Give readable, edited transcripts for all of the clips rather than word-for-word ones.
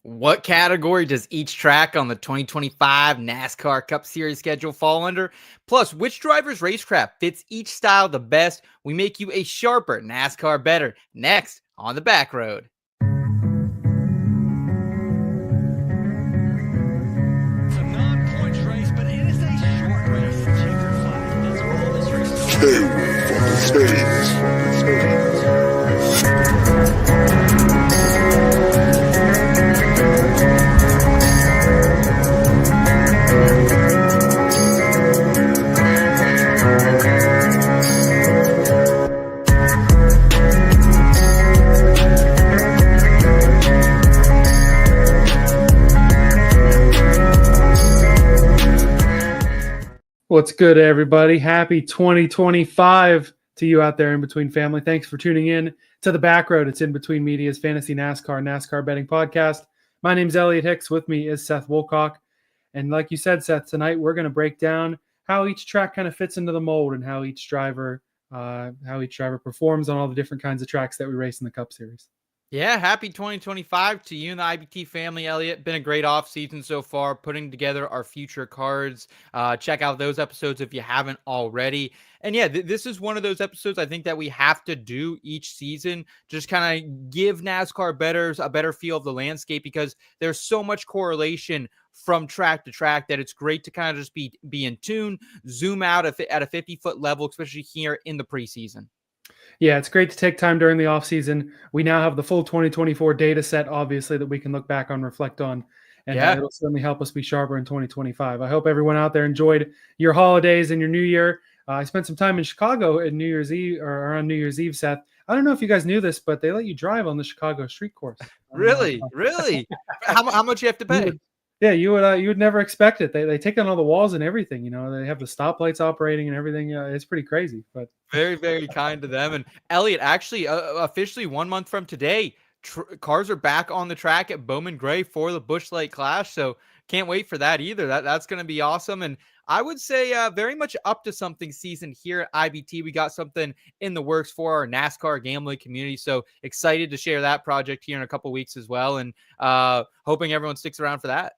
What category does each track on the 2025 NASCAR Cup Series schedule fall under? Plus, which driver's racecraft fits each style the best? We make you a sharper NASCAR better. Next on the Backroad. It's a non-points race, but it is a short race. Checker flag. That's all this race is. Two from the stage. What's good, everybody? Happy 2025 to you out there in between family. Thanks for tuning in to the Backroad. It's In Between Media's Fantasy NASCAR betting podcast. My name's Elliot Hicks. With me is Seth Woolcock. And like you said, Seth, tonight we're going to break down how each track kind of fits into the mold and how each driver performs on all the different kinds of tracks that we race in the Cup Series. Yeah, happy 2025 to you and the IBT family, Elliot. Been a great off season so far, putting together our future cards. Check out those episodes if you haven't already. And yeah, this is one of those episodes I think that we have to do each season, just kind of give NASCAR bettors a better feel of the landscape, because there's so much correlation from track to track that it's great to kind of just be in tune, zoom out at a 50-foot level, especially here in the preseason. Yeah, it's great to take time during the offseason. We now have the full 2024 data set, obviously, that we can look back on, reflect on, and it'll certainly help us be sharper in 2025. I hope everyone out there enjoyed your holidays and your new year. I spent some time in Chicago at New Year's Eve, or around New Year's Eve, Seth. I don't know if you guys knew this, but they let you drive on the Chicago street course. Really? How much you have to pay? Yeah, you would never expect it. They take down all the walls and everything. You know, they have the stoplights operating and everything. It's pretty crazy. But very, very kind to them. And Elliot, actually, officially 1 month from today, cars are back on the track at Bowman Gray for the Busch Light Clash. So can't wait for that either. That's going to be awesome. And I would say very much up to something season here at IBT. We got something in the works for our NASCAR gambling community. So excited to share that project here in a couple weeks as well. And hoping everyone sticks around for that.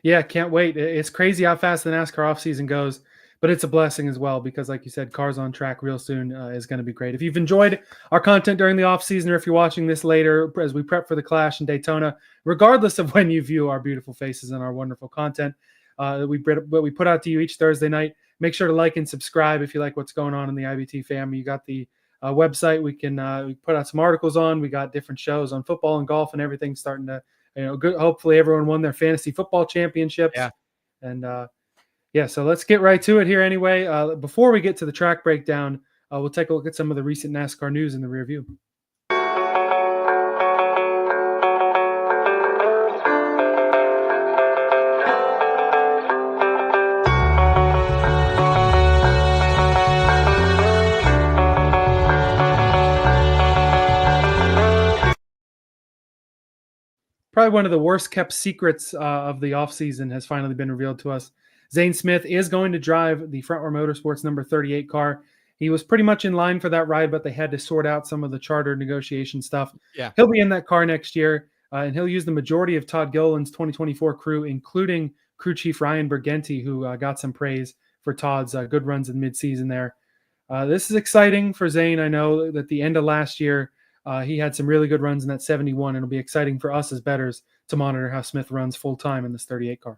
Yeah, can't wait. It's crazy how fast the NASCAR offseason goes, but it's a blessing as well because, like you said, cars on track real soon is going to be great. If you've enjoyed our content during the offseason, or if you're watching this later as we prep for the Clash in Daytona, regardless of when you view our beautiful faces and our wonderful content that we put out to you each Thursday night, make sure to like and subscribe if you like what's going on in the IBT family. You got the website. We put out some articles on. We got different shows on football and golf and everything starting to good. Hopefully everyone won their fantasy football championships. Yeah. And so let's get right to it here anyway. Before we get to the track breakdown, we'll take a look at some of the recent NASCAR news in the rear view. Probably one of the worst kept secrets of the offseason has finally been revealed to us. Zane Smith is going to drive the Front Row Motorsports number 38 car. He was pretty much in line for that ride, but they had to sort out some of the charter negotiation stuff. Yeah. He'll be in that car next year, and he'll use the majority of Todd Gilliland's 2024 crew, including crew chief Ryan Bergenti, who got some praise for Todd's good runs in midseason there. This is exciting for Zane. I know that the end of last year, he had some really good runs in that 71, and it'll be exciting for us as bettors to monitor how Smith runs full-time in this 38 car.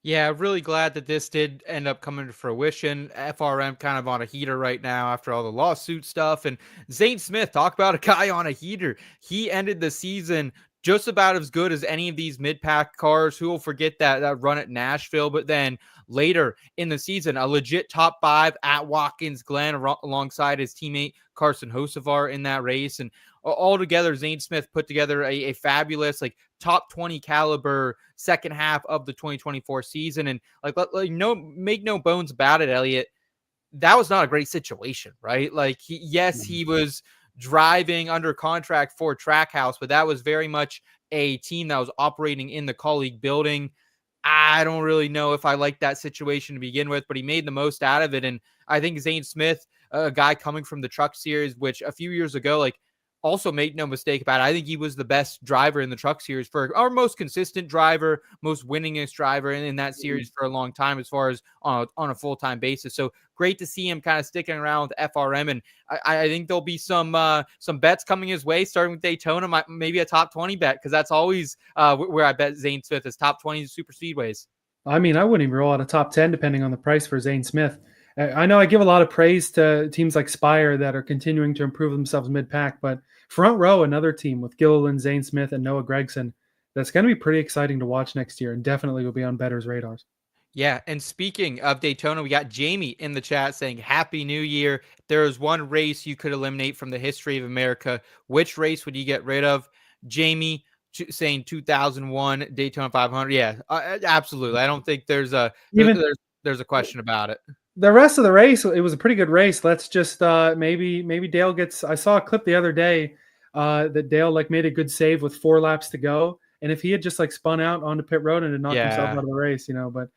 Yeah, really glad that this did end up coming to fruition. FRM kind of on a heater right now after all the lawsuit stuff. And Zane Smith, talk about a guy on a heater. He ended the season just about as good as any of these mid-pack cars. Who will forget that run at Nashville? But then later in the season, a legit top 5 at Watkins Glen alongside his teammate Carson Hocevar in that race. And altogether, Zane Smith put together a fabulous, top 20 caliber second half of the 2024 season. And make no bones about it, Elliot, that was not a great situation, right? He was driving under contract for Trackhouse, but that was very much a team that was operating in the colleague building. I don't really know if I like that situation to begin with, but he made the most out of it. And I think Zane Smith, a guy coming from the Truck Series, which a few years ago, also make no mistake about it, I think he was the best driver in the Truck Series, for our most consistent driver, most winningest driver in that series for a long time, as far as on a full-time basis. So great to see him kind of sticking around with FRM, and I think there'll be some bets coming his way, starting with Daytona, maybe a top 20 bet, because that's always where I bet Zane Smith is top 20 super speedways. I mean, I wouldn't even roll out a top 10 depending on the price for Zane Smith. I know I give a lot of praise to teams like Spire that are continuing to improve themselves mid-pack, but front row, another team with Gilliland, Zane Smith, and Noah Gregson, that's going to be pretty exciting to watch next year, and definitely will be on bettors' radars. Yeah, and speaking of Daytona, we got Jamie in the chat saying, Happy New Year. There is one race you could eliminate from the history of America. Which race would you get rid of? Jamie saying 2001 Daytona 500. Yeah, absolutely. I don't think there's a Even there's a question about it. the rest of the race, it was a pretty good race. Let's just maybe Dale gets. I saw a clip the other day that Dale like made a good save with 4 laps to go, and if he had just like spun out onto pit road and had knocked himself out of the race, but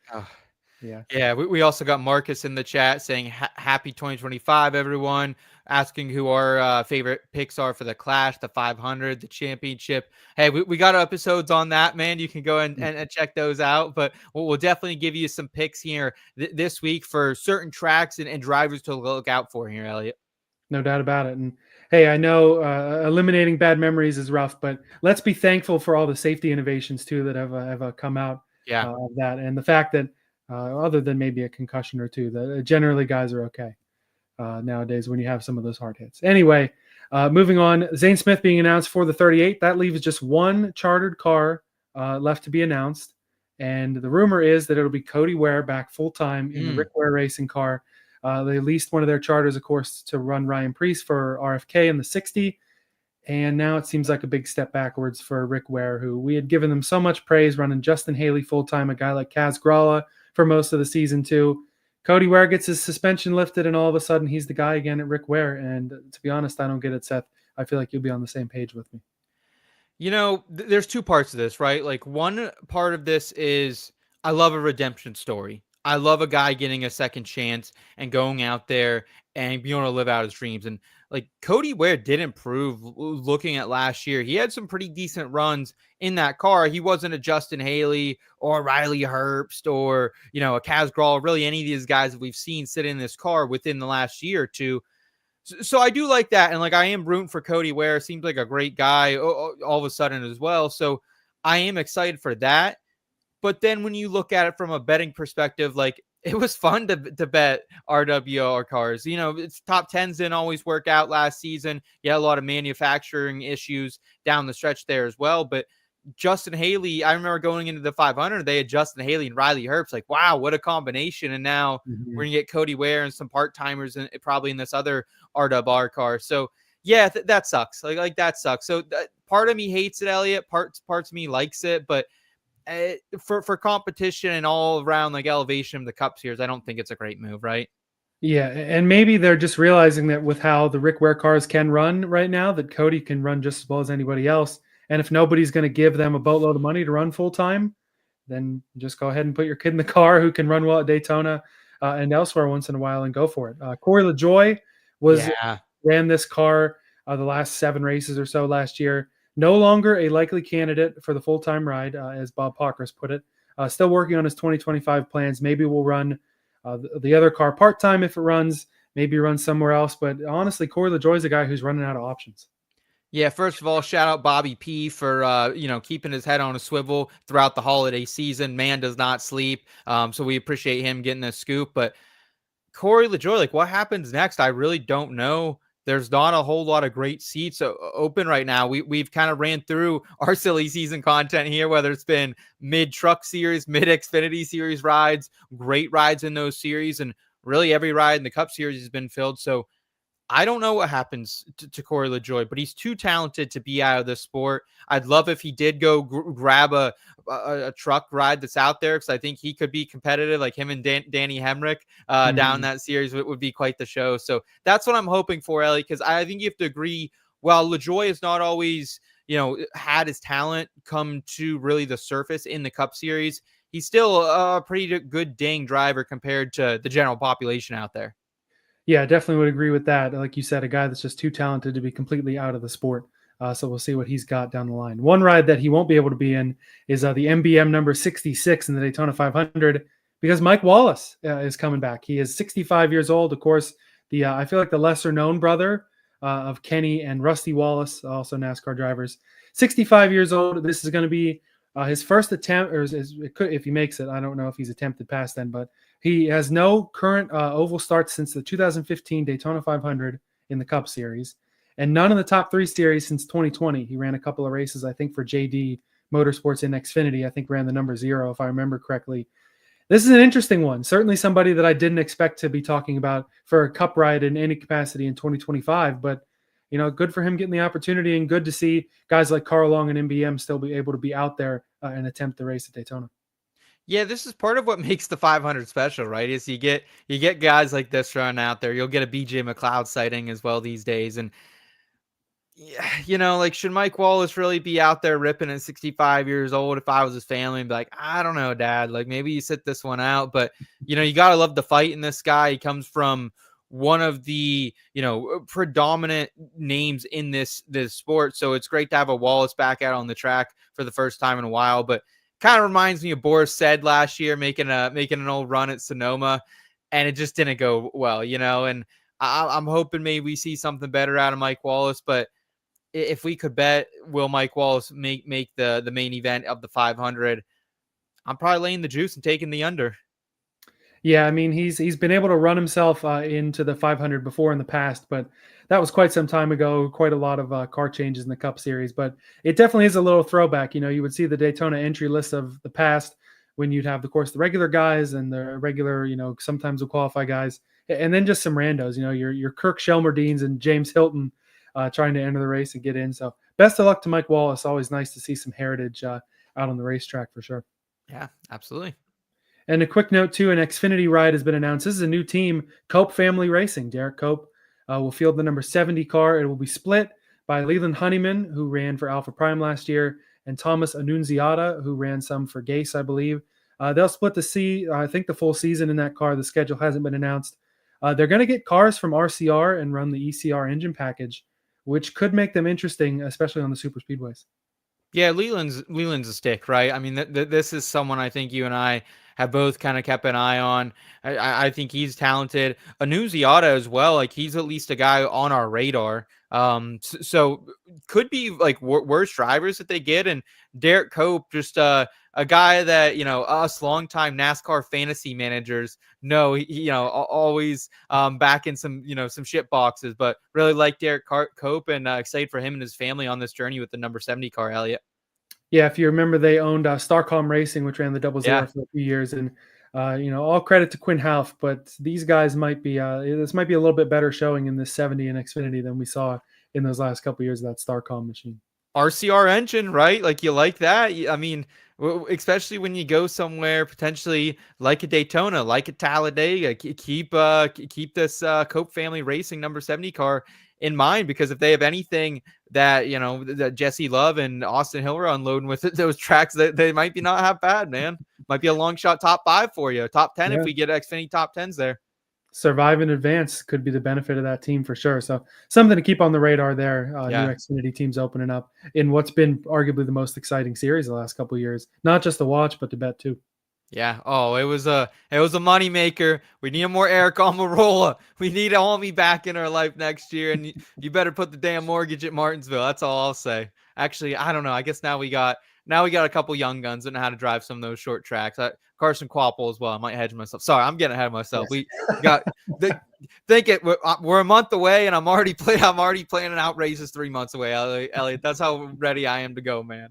yeah. Yeah, we also got Marcus in the chat saying happy 2025, everyone. Asking who our favorite picks are for the Clash, the 500, the championship. Hey, we got episodes on that, man. You can go and check those out. But we'll definitely give you some picks here this week for certain tracks and drivers to look out for here, Elliot. No doubt about it. And hey, I know eliminating bad memories is rough, but let's be thankful for all the safety innovations too that have come out of that, and the fact that other than maybe a concussion or two, that generally guys are okay nowadays when you have some of those hard hits. Anyway, moving on, Zane Smith being announced for the 38. That leaves just one chartered car left to be announced, and the rumor is that it'll be Cody Ware back full time in the Rick Ware racing car. They leased one of their charters, of course, to run Ryan Preece for RFK in the 60. And now it seems like a big step backwards for Rick Ware, who we had given them so much praise running Justin Haley full-time, a guy like Kaz Gralla for most of the season too. Cody Ware gets his suspension lifted, and all of a sudden he's the guy again at Rick Ware. And to be honest, I don't get it, Seth. I feel like you'll be on the same page with me. There's two parts to this, right? Like, one part of this is I love a redemption story. I love a guy getting a second chance and going out there and being able to live out his dreams. And like Cody Ware did improve looking at last year. He had some pretty decent runs in that car. He wasn't a Justin Haley or Riley Herbst or, a Kaz Gralla, really any of these guys that we've seen sit in this car within the last year or two. So I do like that. And like, I am rooting for Cody Ware. Seems like a great guy all of a sudden as well. So I am excited for that. But then when you look at it from a betting perspective, like it was fun to bet RWR cars. It's top 10s didn't always work out last season. You had a lot of manufacturing issues down the stretch there as well. But Justin Haley, I remember going into the 500, they had Justin Haley and Riley Herbst. Like, wow, what a combination. And now we're going to get Cody Ware and some part-timers and probably in this other RWR car. So yeah, that sucks. Like that sucks. So part of me hates it, Elliot. Parts of me likes it, but for competition and all around like elevation of the Cup Series, I don't think it's a great move, right? Yeah, and maybe they're just realizing that with how the Rick Ware cars can run right now, that Cody can run just as well as anybody else. And if nobody's going to give them a boatload of money to run full time, then just go ahead and put your kid in the car who can run well at Daytona and elsewhere once in a while and go for it. Corey LaJoie ran this car the last 7 races or so last year. No longer a likely candidate for the full-time ride, as Bob Pockris put it. Still working on his 2025 plans. Maybe we'll run the other car part-time if it runs. Maybe run somewhere else. But honestly, Corey LaJoie is a guy who's running out of options. Yeah, first of all, shout out Bobby P for keeping his head on a swivel throughout the holiday season. Man does not sleep. So we appreciate him getting the scoop. But Corey LaJoie, like what happens next? I really don't know. There's not a whole lot of great seats open right now. We've kind of ran through our silly season content here, whether it's been mid Truck Series, mid Xfinity Series rides, great rides in those series, and really every ride in the Cup Series has been filled. So I don't know what happens to Corey LaJoie, but he's too talented to be out of this sport. I'd love if he did go grab a truck ride that's out there, because I think he could be competitive, like him and Danny Hemrick down that series. It would be quite the show. So that's what I'm hoping for, Ellie, because I think you have to agree, while LaJoie has not always, had his talent come to really the surface in the Cup Series, he's still a pretty good dang driver compared to the general population out there. Yeah, definitely would agree with that. Like you said, a guy that's just too talented to be completely out of the sport. So we'll see what he's got down the line. One ride that he won't be able to be in is the MBM number 66 in the Daytona 500 because Mike Wallace is coming back. He is 65 years old. Of course, the I feel like the lesser known brother of Kenny and Rusty Wallace, also NASCAR drivers. 65 years old. This is going to be his first attempt, or if he makes it. I don't know if he's attempted past then, but he has no current oval starts since the 2015 Daytona 500 in the Cup Series, and none in the top 3 series since 2020. He ran a couple of races, I think, for JD Motorsports in Xfinity. I think ran the number 0, if I remember correctly. This is an interesting one. Certainly somebody that I didn't expect to be talking about for a Cup ride in any capacity in 2025. But, good for him getting the opportunity, and good to see guys like Carl Long and MBM still be able to be out there and attempt the race at Daytona. Yeah, this is part of what makes the 500 special, right? Is you get guys like this running out there. You'll get a BJ McLeod sighting as well these days, and yeah, like, should Mike Wallace really be out there ripping at 65 years old? If I was his family, and be like, I don't know, Dad. Like, maybe you sit this one out. But you gotta love the fight in this guy. He comes from one of the predominant names in this sport, so it's great to have a Wallace back out on the track for the first time in a while. But kind of reminds me of Boris Said last year, making an old run at Sonoma, and it just didn't go well, And I'm hoping maybe we see something better out of Mike Wallace, but if we could bet, will Mike Wallace make the main event of the 500? I'm probably laying the juice and taking the under. Yeah, I mean, he's been able to run himself into the 500 before in the past, but that was quite some time ago. Quite a lot of car changes in the Cup Series, but it definitely is a little throwback. You would see the Daytona entry list of the past when you'd have, of course, the regular guys and the regular, sometimes will qualify guys, and then just some randos. Your Kirk Shelmerdines and James Hilton trying to enter the race and get in. So best of luck to Mike Wallace. Always nice to see some heritage out on the racetrack for sure. Yeah, absolutely. And a quick note, too, an Xfinity ride has been announced. This is a new team, Cope Family Racing. Derek Cope will field the number 70 car. It will be split by Leland Honeyman, who ran for Alpha Prime last year, and Thomas Annunziata, who ran some for Gase, I believe. They'll split I think the full season in that car. The schedule hasn't been announced. They're going to get cars from RCR and run the ECR engine package, which could make them interesting, especially on the Superspeedways. Yeah, Leland's a stick, right? I mean, this is someone I think you and I have both kind of kept an eye on. I think he's talented. Annunziata as well. Like, he's at least a guy on our radar. So could be like worst drivers that they get. And Derek Cope, just a guy that us longtime NASCAR fantasy managers know. He always back in some some shit boxes, but really like Derek Cope, and excited for him and his family on this journey with the number 70 car, Elliot. Yeah, if you remember, they owned Starcom Racing, which ran the 00 Yeah. for a few years, and all credit to Quinn Houff, but these guys might be this might be a little bit better showing in this 70 and Xfinity than we saw in those last couple of years of that Starcom machine. RCR engine, right? Like, you like that? I mean, especially when you go somewhere potentially like a Daytona, like a Talladega, keep this Cope Family Racing number 70 car in mind, because if they have anything that that Jesse Love and Austin Hill are unloading with those tracks, that they might be not half bad, man. Might be a long shot top 5 for you, top 10 if we get Xfinity top 10s there. Survive in advance could be the benefit of that team for sure. So something to keep on the radar there. New Xfinity teams opening up in what's been arguably the most exciting series the last couple of years, not just to watch, but to bet too. Yeah. Oh, it was a money maker. We need more Eric Almirola. We need Almi back in our life next year, and you better put the damn mortgage at Martinsville. That's all I'll say. Actually, I don't know. I guess now we got a couple young guns that know how to drive some of those short tracks. Carson Quapple as well. I might hedge myself. Sorry, I'm getting ahead of myself. Yes. We got we're a month away, and I'm already planning out races 3 months away. Elliot, that's how ready I am to go, man.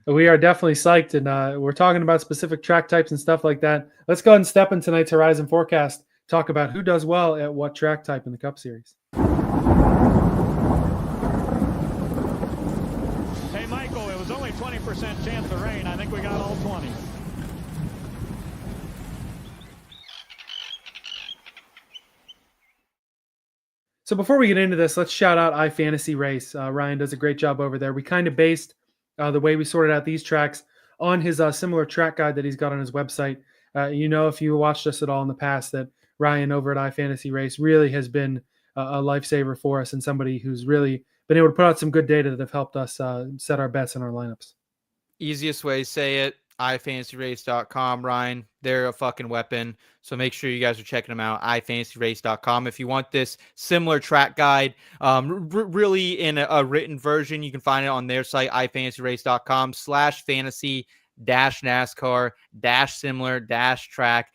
We are definitely psyched, and we're talking about specific track types and stuff like that. Let's go ahead and step in tonight's Horizon Forecast, talk about who does well at what track type in the Cup Series. Hey, Michael, it was only 20% chance of rain. I think we got all 20. So before we get into this, let's shout out iFantasy Race. Ryan does a great job over there. We kind of based the way we sorted out these tracks on his similar track guide that he's got on his website. If you watched us at all in the past, that Ryan over at iFantasy Race really has been a lifesaver for us and somebody who's really been able to put out some good data that have helped us set our bets in our lineups. Easiest way to say it, ifantasyrace.com, Ryan. They're a fucking weapon. So make sure you guys are checking them out, ifantasyrace.com. If you want this similar track guide, really in a written version, you can find it on their site, ifantasyrace.com/fantasy NASCAR similar track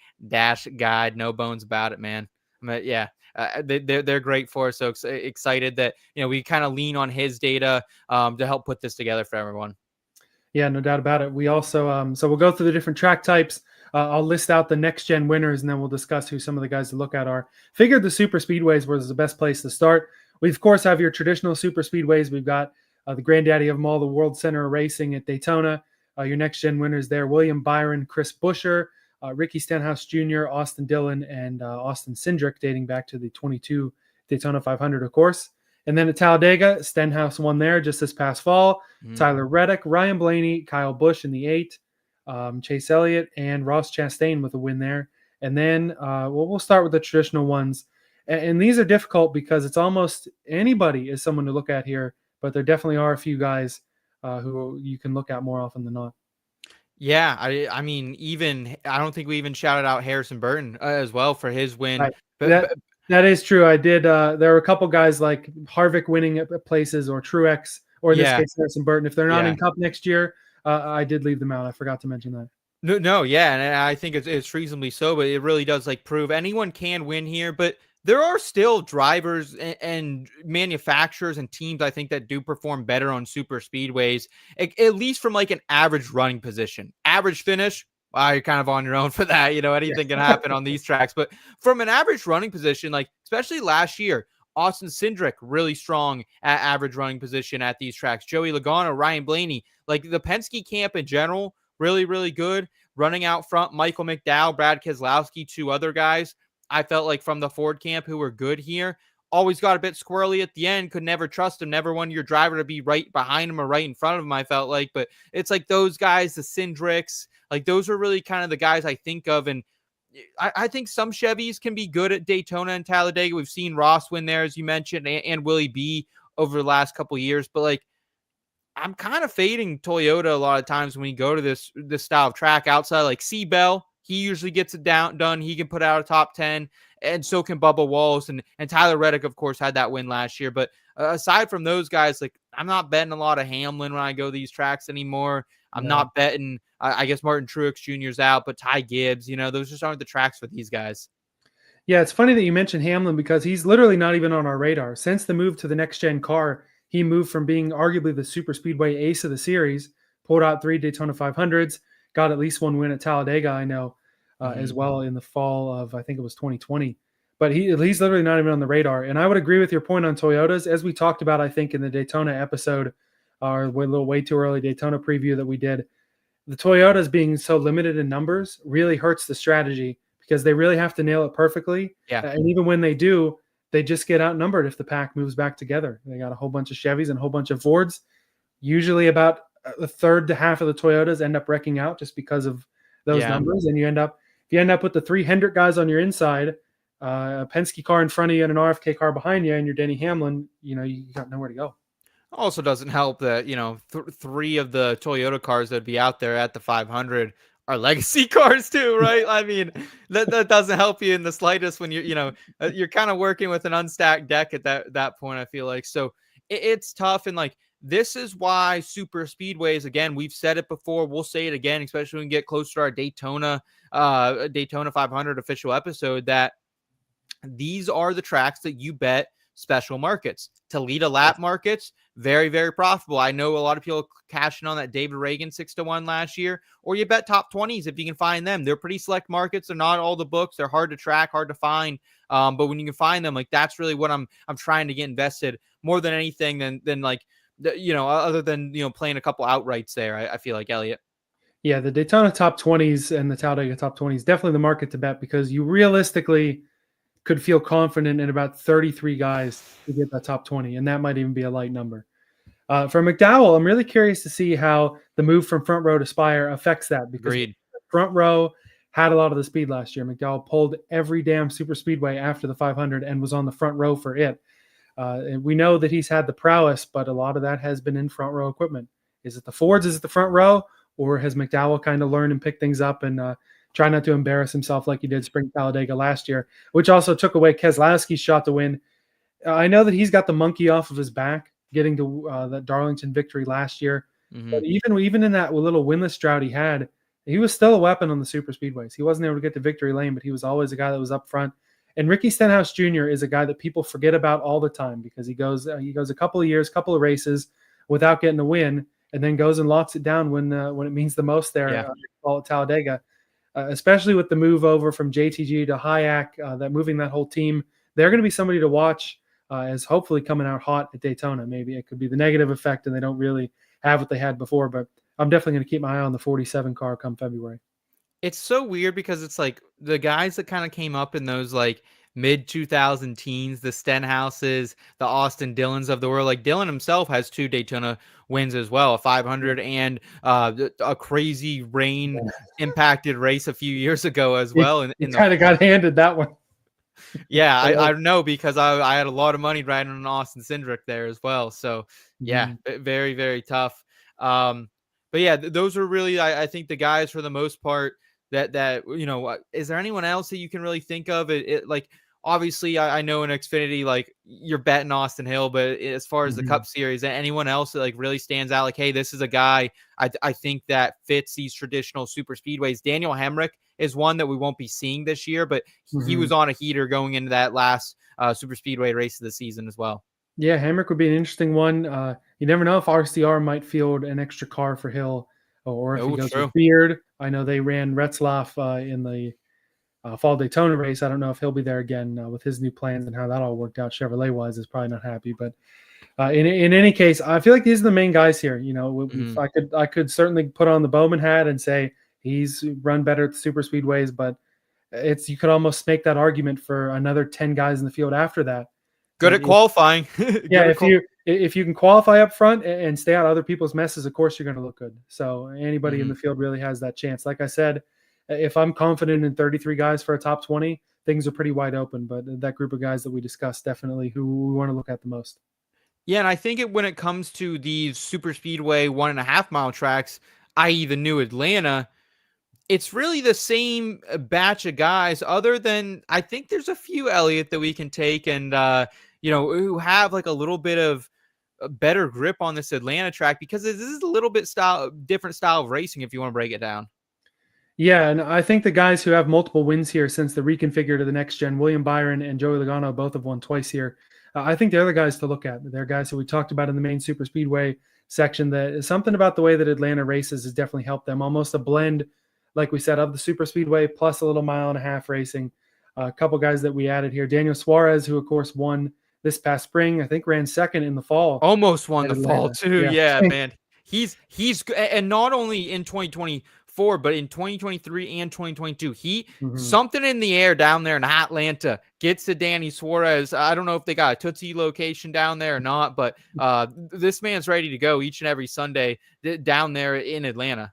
guide. No bones about it, man. Yeah. They're great for us. So excited that, we kind of lean on his data to help put this together for everyone. Yeah, no doubt about it. We also, so we'll go through the different track types. I'll list out the next gen winners, and then we'll discuss who some of the guys to look at are. Figured the super speedways was the best place to start. We of course have your traditional super speedways. We've got the granddaddy of them all, the World Center of Racing at Daytona. Your next gen winners there: William Byron, Chris Buescher, Ricky Stenhouse Jr., Austin Dillon, and Austin Cindric, dating back to the 22 Daytona 500, of course. And then at Talladega, Stenhouse won there just this past fall. Tyler Reddick, Ryan Blaney, Kyle Busch in the 8, Chase Elliott, and Ross Chastain with a win there. And then we'll start with the traditional ones. And these are difficult because it's almost anybody is someone to look at here, but there definitely are a few guys who you can look at more often than not. Yeah, I mean, I don't think we even shouted out Harrison Burton as well for his win. Right. But that is true. I did. There are a couple guys like Harvick winning at places, or Truex, or in this case Harrison Burton. If they're not in Cup next year, I did leave them out. I forgot to mention that. No, yeah, and I think it's reasonably so, but it really does prove anyone can win here. But there are still drivers and manufacturers and teams, I think, that do perform better on super speedways, at least from an average running position. Average finish, wow, you're kind of on your own for that. Anything can happen on these tracks. But from an average running position, especially last year, Austin Cindric, really strong at average running position at these tracks. Joey Logano, Ryan Blaney, the Penske camp in general, really, really good. Running out front, Michael McDowell, Brad Keselowski, 2 other guys I felt like from the Ford camp who were good here. Always got a bit squirrely at the end. Could never trust him. Never wanted your driver to be right behind him or right in front of him, I felt like. But it's those guys, the Cindrics, those are really kind of the guys I think of. And I think some Chevys can be good at Daytona and Talladega. We've seen Ross win there, as you mentioned, and Willie B over the last couple of years. But I'm kind of fading Toyota a lot of times when you go to this style of track. Outside Seabell, he usually gets it done. He can put out a top 10, and so can Bubba Wallace. And Tyler Reddick, of course, had that win last year. But aside from those guys, I'm not betting a lot of Hamlin when I go these tracks anymore. I'm not betting, I guess Martin Truex Jr.'s out, but Ty Gibbs, those just aren't the tracks for these guys. Yeah, it's funny that you mentioned Hamlin because he's literally not even on our radar. Since the move to the next-gen car, he moved from being arguably the super speedway ace of the series, pulled out 3 Daytona 500s, got at least 1 win at Talladega, I know, as well in the fall of, I think it was 2020. But he's literally not even on the radar. And I would agree with your point on Toyotas. As we talked about, I think, in the Daytona episode, our little way too early Daytona preview that we did, the Toyotas being so limited in numbers really hurts the strategy because they really have to nail it perfectly. Yeah. And even when they do, they just get outnumbered if the pack moves back together. They got a whole bunch of Chevys and a whole bunch of Fords. Usually about a third to half of the Toyotas end up wrecking out just because of those numbers. And if you end up with the 3 Hendrick guys on your inside, a Penske car in front of you and an RFK car behind you, and you're Denny Hamlin, you got nowhere to go. Also doesn't help that, 3 of the Toyota cars that'd be out there at the 500 are legacy cars too, right? I mean, that doesn't help you in the slightest when you're kind of working with an unstacked deck at that point, I feel like. So it's tough. And this is why super speedways, again, we've said it before, we'll say it again, especially when we get closer to our Daytona 500 official episode, that these are the tracks that you bet special markets. Toledo lap markets, very, very profitable. I know a lot of people cashing on that David Reagan 6-1 last year, or you bet top 20s if you can find them. They're pretty select markets. They're not all the books. They're hard to track, hard to find. But when you can find them, that's really what I'm trying to get invested more than anything than other than, playing a couple outrights there, I feel like, Elliot. Yeah, the Daytona top 20s and the Talladega top 20s, definitely the market to bet because you realistically could feel confident in about 33 guys to get that top 20, and that might even be a light number. For McDowell, I'm really curious to see how the move from front row to Spire affects that because Agreed. front row had a lot of the speed last year. McDowell pulled every damn super speedway after the 500 and was on the front row for it. And we know that he's had the prowess, but a lot of that has been in front row equipment. Is it the Fords? Is it the front row? Or has McDowell kind of learned and picked things up and try not to embarrass himself like he did Spring Talladega last year, which also took away Keselowski's shot to win. I know that he's got the monkey off of his back, getting to that Darlington victory last year. But even in that little winless drought he had, he was still a weapon on the super speedways. He wasn't able to get to victory lane, but he was always a guy that was up front. And Ricky Stenhouse Jr. is a guy that people forget about all the time because he goes a couple of years, couple of races without getting a win, and then goes and locks it down when it means the most there at Talladega. Especially with the move over from JTG to Hayek, that whole team, they're going to be somebody to watch as hopefully coming out hot at Daytona. Maybe it could be the negative effect and they don't really have what they had before, but I'm definitely going to keep my eye on the 47 car come February. It's so weird because it's like the guys that kind of came up in those like mid 2000 teens, the Stenhouses, the Austin Dillons of the world. Like Dillon himself has 2 Daytona wins as well, a 500 and a crazy rain impacted race a few years ago as well. He kind of got handed that one. Yeah, I know because I had a lot of money riding on Austin Cindric there as well. So yeah, very, very tough. But yeah, those are really, I think the guys for the most part that, you know, is there anyone else that you can really think of? It like, obviously I know in Xfinity, like you're betting Austin Hill, but as far as the Cup Series, anyone else that like really stands out, like, hey, this is a guy I think that fits these traditional super speedways. Daniel Hemrick is one that we won't be seeing this year, but he was on a heater going into that last super speedway race of the season as well. Yeah, Hemrick would be an interesting one. You never know if RCR might field an extra car for Hill or if he goes with Beard. I know they ran Retzlaff in the Fall Daytona race. I don't know if he'll be there again with his new plans and how that all worked out. Chevrolet-wise is probably not happy, but in any case, I feel like these are the main guys here. You know, if I could certainly put on the Bowman hat and say he's run better at the super speedways, but you could almost make that argument for another 10 guys in the field after that. Good at qualifying. If you can qualify up front and stay out of other people's messes, of course you're going to look good. So anybody in the field really has that chance. Like I said, if I'm confident in 33 guys for a top 20, things are pretty wide open. But that group of guys that we discussed, definitely who we want to look at the most. Yeah, and I think when it comes to these super speedway 1.5 mile tracks, i.e. the new Atlanta, it's really the same batch of guys, other than I think there's a few, Elliot, that we can take and you know, who have like a little bit of a better grip on this Atlanta track, because this is a little bit different style of racing if you want to break it down. Yeah, and I think the guys who have multiple wins here since the reconfigure to the next gen, William Byron and Joey Logano, both have won twice here. I think they're the guys to look at. They're guys who we talked about in the main super speedway section. That something about the way that Atlanta races has definitely helped them. Almost a blend, like we said, of the super speedway plus a little 1.5 mile racing. A couple guys that we added here. Daniel Suarez, who of course won this past spring, I think ran second in the fall. Almost won the fall too. Yeah, man. He's and not only in 2024, but in 2023 and 2022. Something in the air down there in Atlanta gets to Danny Suarez. I don't know if they got a Tootsie location down there or not, but this man's ready to go each and every Sunday down there in Atlanta.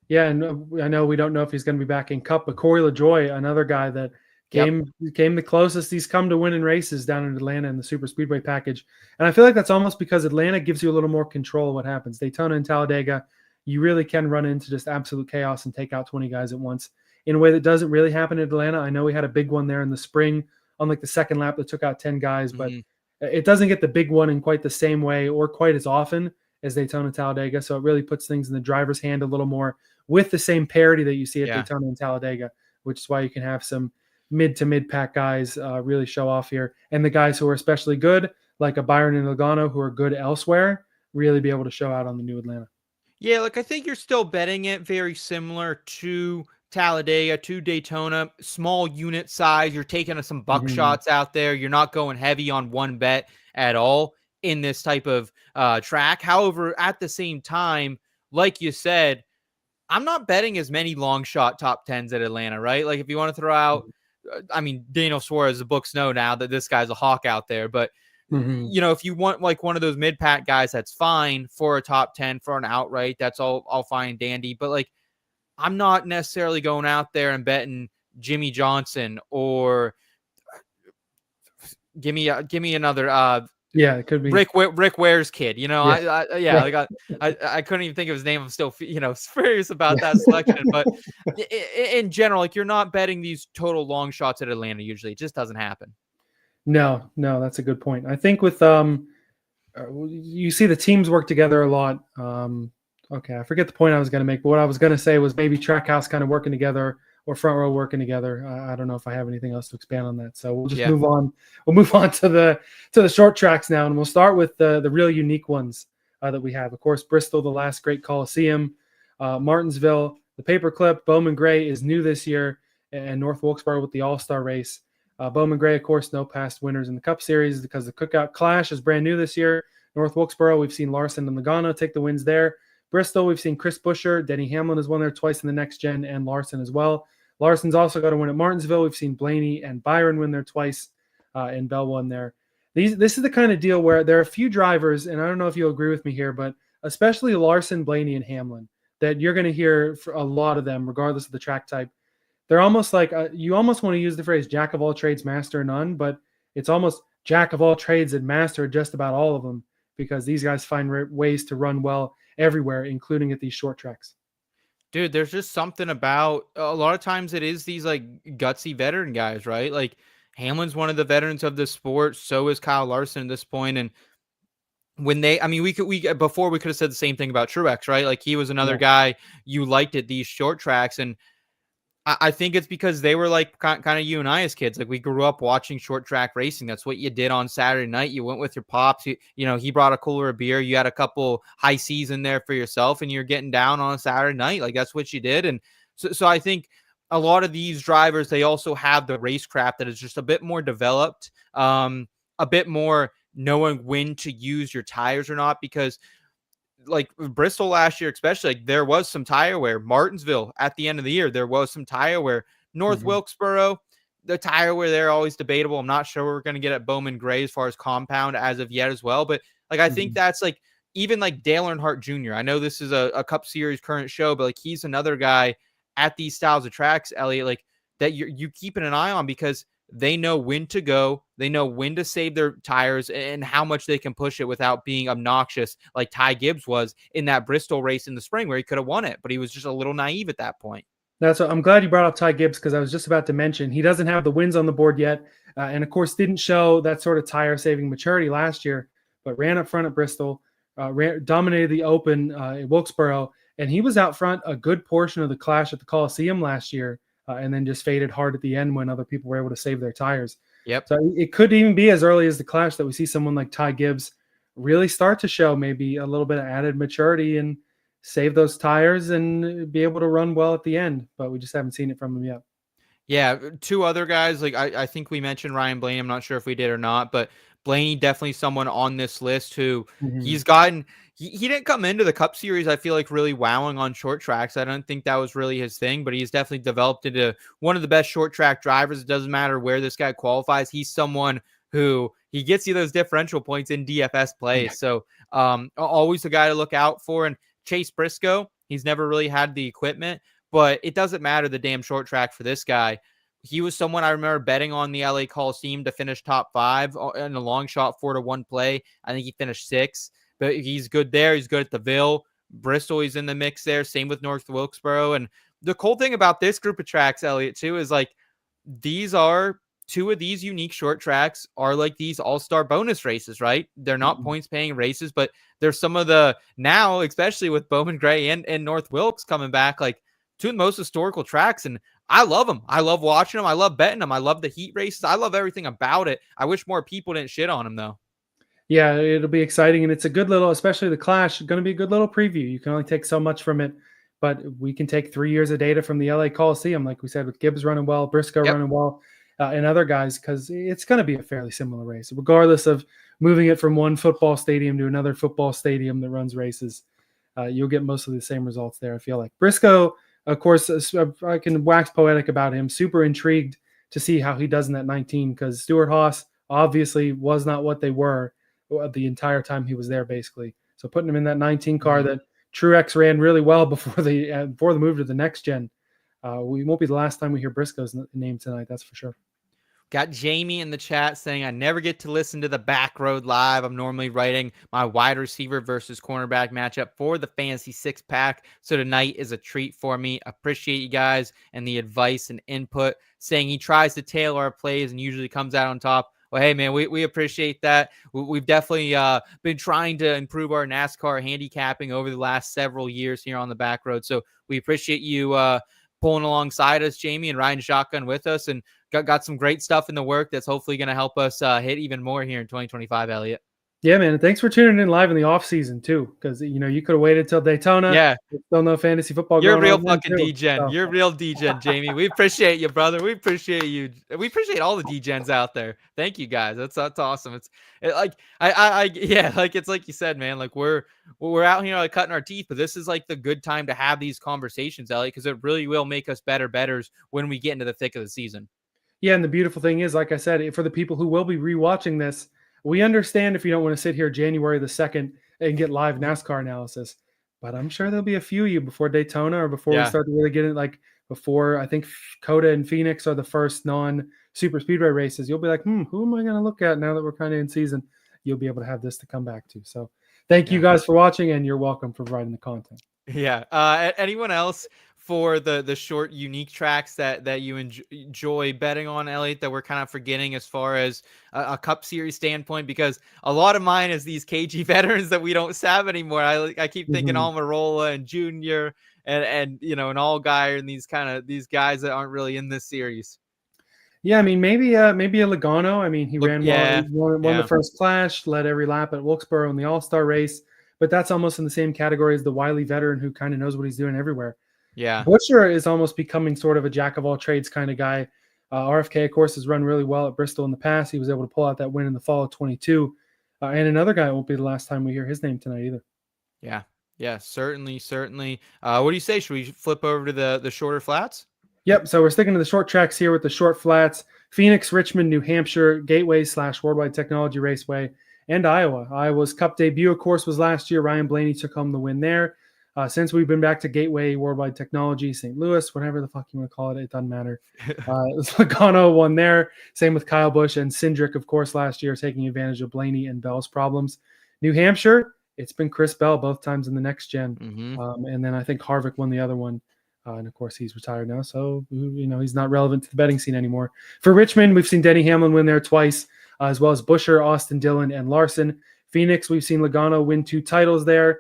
Yeah, and I know we don't know if he's going to be back in Cup, but Corey LaJoie, another guy that came the closest he's come to winning races down in Atlanta in the Super Speedway package. And I feel like that's almost because Atlanta gives you a little more control of what happens. Daytona and Talladega, you really can run into just absolute chaos and take out 20 guys at once in a way that doesn't really happen in Atlanta. I know we had a big one there in the spring on like the second lap that took out 10 guys, but it doesn't get the big one in quite the same way or quite as often as Daytona and Talladega. So it really puts things in the driver's hand a little more with the same parity that you see at Daytona and Talladega, which is why you can have some mid to mid pack guys really show off here. And the guys who are especially good, like a Byron and Logano, who are good elsewhere, really be able to show out on the new Atlanta. Yeah, like I think you're still betting it very similar to Talladega, to Daytona, small unit size. You're taking some buckshots out there. You're not going heavy on one bet at all in this type of track. However, at the same time, like you said, I'm not betting as many long shot top 10s at Atlanta, right? Like if you want to throw out, I mean, Daniel Suarez, the books know now that this guy's a hawk out there, but you know, if you want like one of those mid pack guys, that's fine for a top 10 for an outright. That's all fine and dandy. But like I'm not necessarily going out there and betting Jimmy Johnson or give me another Yeah, it could be. Rick Ware's kid. You know, Yeah, yeah, right. like I couldn't even think of his name. I'm still furious about Yeah. that selection. But in general, like you're not betting these total long shots at Atlanta. Usually, it just doesn't happen. No, that's a good point. I think with you see the teams work together a lot. Okay, I forget the point I was going to make, but what I was going to say was maybe Trackhouse kind of working together or Front Row working together. I don't know if I have anything else to expand on that, so we'll just Yeah. move on. We'll move on to the short tracks now, and we'll start with the real unique ones that we have. Of course, Bristol, the last great Coliseum, Martinsville, the Paperclip, Bowman Gray is new this year, and North Wilkesboro with the All-Star race. Bowman Gray, of course, no past winners in the Cup Series because the Cookout Clash is brand new this year. North Wilkesboro, we've seen Larson and Logano take the wins there. Bristol, we've seen Chris Buescher. Denny Hamlin has won there twice in the next gen, and Larson as well. Larson's also got a win at Martinsville. We've seen Blaney and Byron win there twice, and Bell won there. This is the kind of deal where there are a few drivers, and I don't know if you'll agree with me here, but especially Larson, Blaney, and Hamlin, that you're going to hear for a lot of them, regardless of the track type. They're almost like you almost want to use the phrase "jack of all trades, master of none," but it's almost jack of all trades and master of just about all of them, because these guys find ways to run well everywhere, including at these short tracks. Dude, there's just something about a lot of times it is these like gutsy veteran guys, right? Like Hamlin's one of the veterans of the sport. So is Kyle Larson at this point. And when I mean, before we could have said the same thing about Truex, right? Like he was another Yeah. guy you liked at these short tracks. And I think it's because they were like kind of you and I as kids. Like we grew up watching short track racing. That's what you did on Saturday night. You went with your pops. He brought a cooler of beer. You had a couple high seas in there for yourself, and you're getting down on a Saturday night. Like that's what you did. And so I think a lot of these drivers, they also have the racecraft that is just a bit more developed, a bit more knowing when to use your tires or not, because like Bristol last year, especially, like there was some tire wear. Martinsville at the end of the year, there was some tire wear. North Wilkesboro, the tire wear there always debatable. I'm not sure we're going to get at Bowman Gray as far as compound as of yet as well. But like, I think that's like, even like Dale Earnhardt Jr. I know this is a Cup Series current show, but like he's another guy at these styles of tracks, Elliot, like that you keeping an eye on, because they know when to go. They know when to save their tires and how much they can push it without being obnoxious, like Ty Gibbs was in that Bristol race in the spring where he could have won it, but he was just a little naive at that point. That's what I'm glad you brought up Ty Gibbs, because I was just about to mention he doesn't have the wins on the board yet, and of course didn't show that sort of tire saving maturity last year, but ran up front at Bristol, dominated the Open at Wilkesboro, and he was out front a good portion of the Clash at the Coliseum last year, and then just faded hard at the end when other people were able to save their tires. Yep. So it could even be as early as the Clash that we see someone like Ty Gibbs really start to show maybe a little bit of added maturity and save those tires and be able to run well at the end. But we just haven't seen it from him yet. Yeah, two other guys, like I think we mentioned Ryan Blaney. I'm not sure if we did or not, but Blaney definitely someone on this list who he's gotten. He didn't come into the Cup Series, I feel like, really wowing on short tracks. I don't think that was really his thing, but he's definitely developed into one of the best short track drivers. It doesn't matter where this guy qualifies. He's someone who he gets you those differential points in DFS plays. Yeah. So always a guy to look out for. And Chase Briscoe, he's never really had the equipment, but it doesn't matter the damn short track for this guy. He was someone I remember betting on the LA Coliseum to finish top 5 in a long shot 4-1 play. I think he finished 6, but he's good there. He's good at the Ville. Bristol, he's in the mix there. Same with North Wilkesboro. And the cool thing about this group of tracks, Elliot, too, is like these are two of these unique short tracks are like these all-star bonus races, right? They're not points paying races, but there's some of the now, especially with Bowman Gray and North Wilkes coming back, like two of the most historical tracks. And I love them. I love watching them. I love betting them. I love the heat races. I love everything about it. I wish more people didn't shit on them, though. Yeah, it'll be exciting. And it's a good little, especially the Clash, going to be a good little preview. You can only take so much from it, but we can take 3 years of data from the LA Coliseum, like we said, with Gibbs running well, Briscoe running well, and other guys, because it's going to be a fairly similar race, regardless of moving it from one football stadium to another football stadium that runs races. You'll get most of the same results there, I feel like. Briscoe, of course, I can wax poetic about him. Super intrigued to see how he does in that 19, because Stuart Haas obviously was not what they were the entire time he was there, basically. So putting him in that 19 car that Truex ran really well before the move to the next gen. We won't be the last time we hear Briscoe's name tonight, that's for sure. Got Jamie in the chat saying, I never get to listen to the Backroad live. I'm normally writing my wide receiver versus cornerback matchup for the Fantasy Six Pack. So tonight is a treat for me. Appreciate you guys and the advice and input. Saying he tries to tailor our plays and usually comes out on top. Well, hey, man, we appreciate that. We've definitely been trying to improve our NASCAR handicapping over the last several years here on the Backroad. So we appreciate you pulling alongside us, Jamie, and riding shotgun with us. And got some great stuff in the work that's hopefully going to help us hit even more here in 2025, Elliot. Yeah, man. Thanks for tuning in live in the off season too, because you could have waited till Daytona. Yeah, there's still no fantasy football. you're going real on then, fucking too. DGen. So, You're real DGen, Jamie. We appreciate you, brother. We appreciate you. We appreciate all the DGens out there. Thank you, guys. That's awesome. Like yeah, like it's like you said, man. Like we're out here like cutting our teeth, but this is like the good time to have these conversations, Elliot, because it really will make us betters when we get into the thick of the season. Yeah, and the beautiful thing is, like I said, for the people who will be rewatching this, we understand if you don't want to sit here January the 2nd and get live NASCAR analysis, but I'm sure there'll be a few of you before Daytona or before we start to really get it, like before I think Coda and Phoenix are the first non-super speedway races. You'll be like, who am I going to look at now that we're kind of in season? You'll be able to have this to come back to. So thank you guys for watching, and you're welcome for providing the content. Yeah. Anyone else for the short, unique tracks that you enjoy betting on, Elliot, that we're kind of forgetting as far as a Cup Series standpoint? Because a lot of mine is these KG veterans that we don't have anymore. I keep thinking Almirola and Junior and an All Guy and these guys that aren't really in this series. Yeah, I mean, maybe a Logano. I mean, he ran well. He won the first Clash, led every lap at Wilkesboro in the All-Star race. But that's almost in the same category as the wily veteran who kind of knows what he's doing everywhere. Yeah. Butcher is almost becoming sort of a jack of all trades kind of guy. RFK, of course, has run really well at Bristol in the past. He was able to pull out that win in the fall of 22. And another guy, it won't be the last time we hear his name tonight either. Yeah, certainly. What do you say? Should we flip over to the shorter flats? Yep. So we're sticking to the short tracks here with the short flats. Phoenix, Richmond, New Hampshire, Gateway / Worldwide Technology Raceway, and Iowa. Iowa's Cup debut, of course, was last year. Ryan Blaney took home the win there. Since we've been back to Gateway, Worldwide Technology, St. Louis, whatever the fuck you want to call it, it doesn't matter. Logano won there. Same with Kyle Busch and Cindric, of course, last year, taking advantage of Blaney and Bell's problems. New Hampshire, it's been Chris Bell both times in the next gen. And then I think Harvick won the other one. And of course, he's retired now, so he's not relevant to the betting scene anymore. For Richmond, we've seen Denny Hamlin win there twice, as well as Buescher, Austin Dillon, and Larson. Phoenix, we've seen Logano win 2 titles there.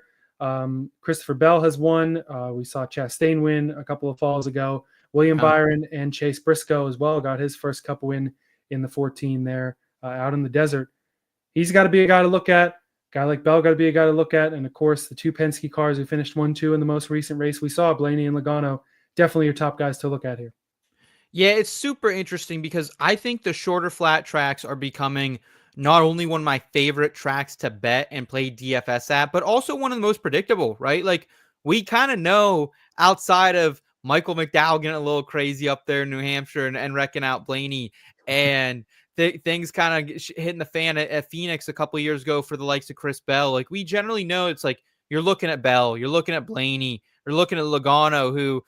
Christopher Bell has won. We saw Chastain win a couple of falls ago. William Byron and Chase Briscoe as well got his first Cup win in the 14 there out in the desert. He's got to be a guy to look at. Guy like Bell got to be a guy to look at. And, of course, the 2 Penske cars who finished 1-2 in the most recent race we saw, Blaney and Logano, definitely your top guys to look at here. Yeah, it's super interesting because I think the shorter flat tracks are becoming not only one of my favorite tracks to bet and play DFS at, but also one of the most predictable, right? Like we kind of know outside of Michael McDowell getting a little crazy up there in New Hampshire and wrecking out Blaney and things kind of hitting the fan at Phoenix a couple of years ago for the likes of Chris Bell. Like we generally know it's like you're looking at Bell, you're looking at Blaney, you're looking at Logano, who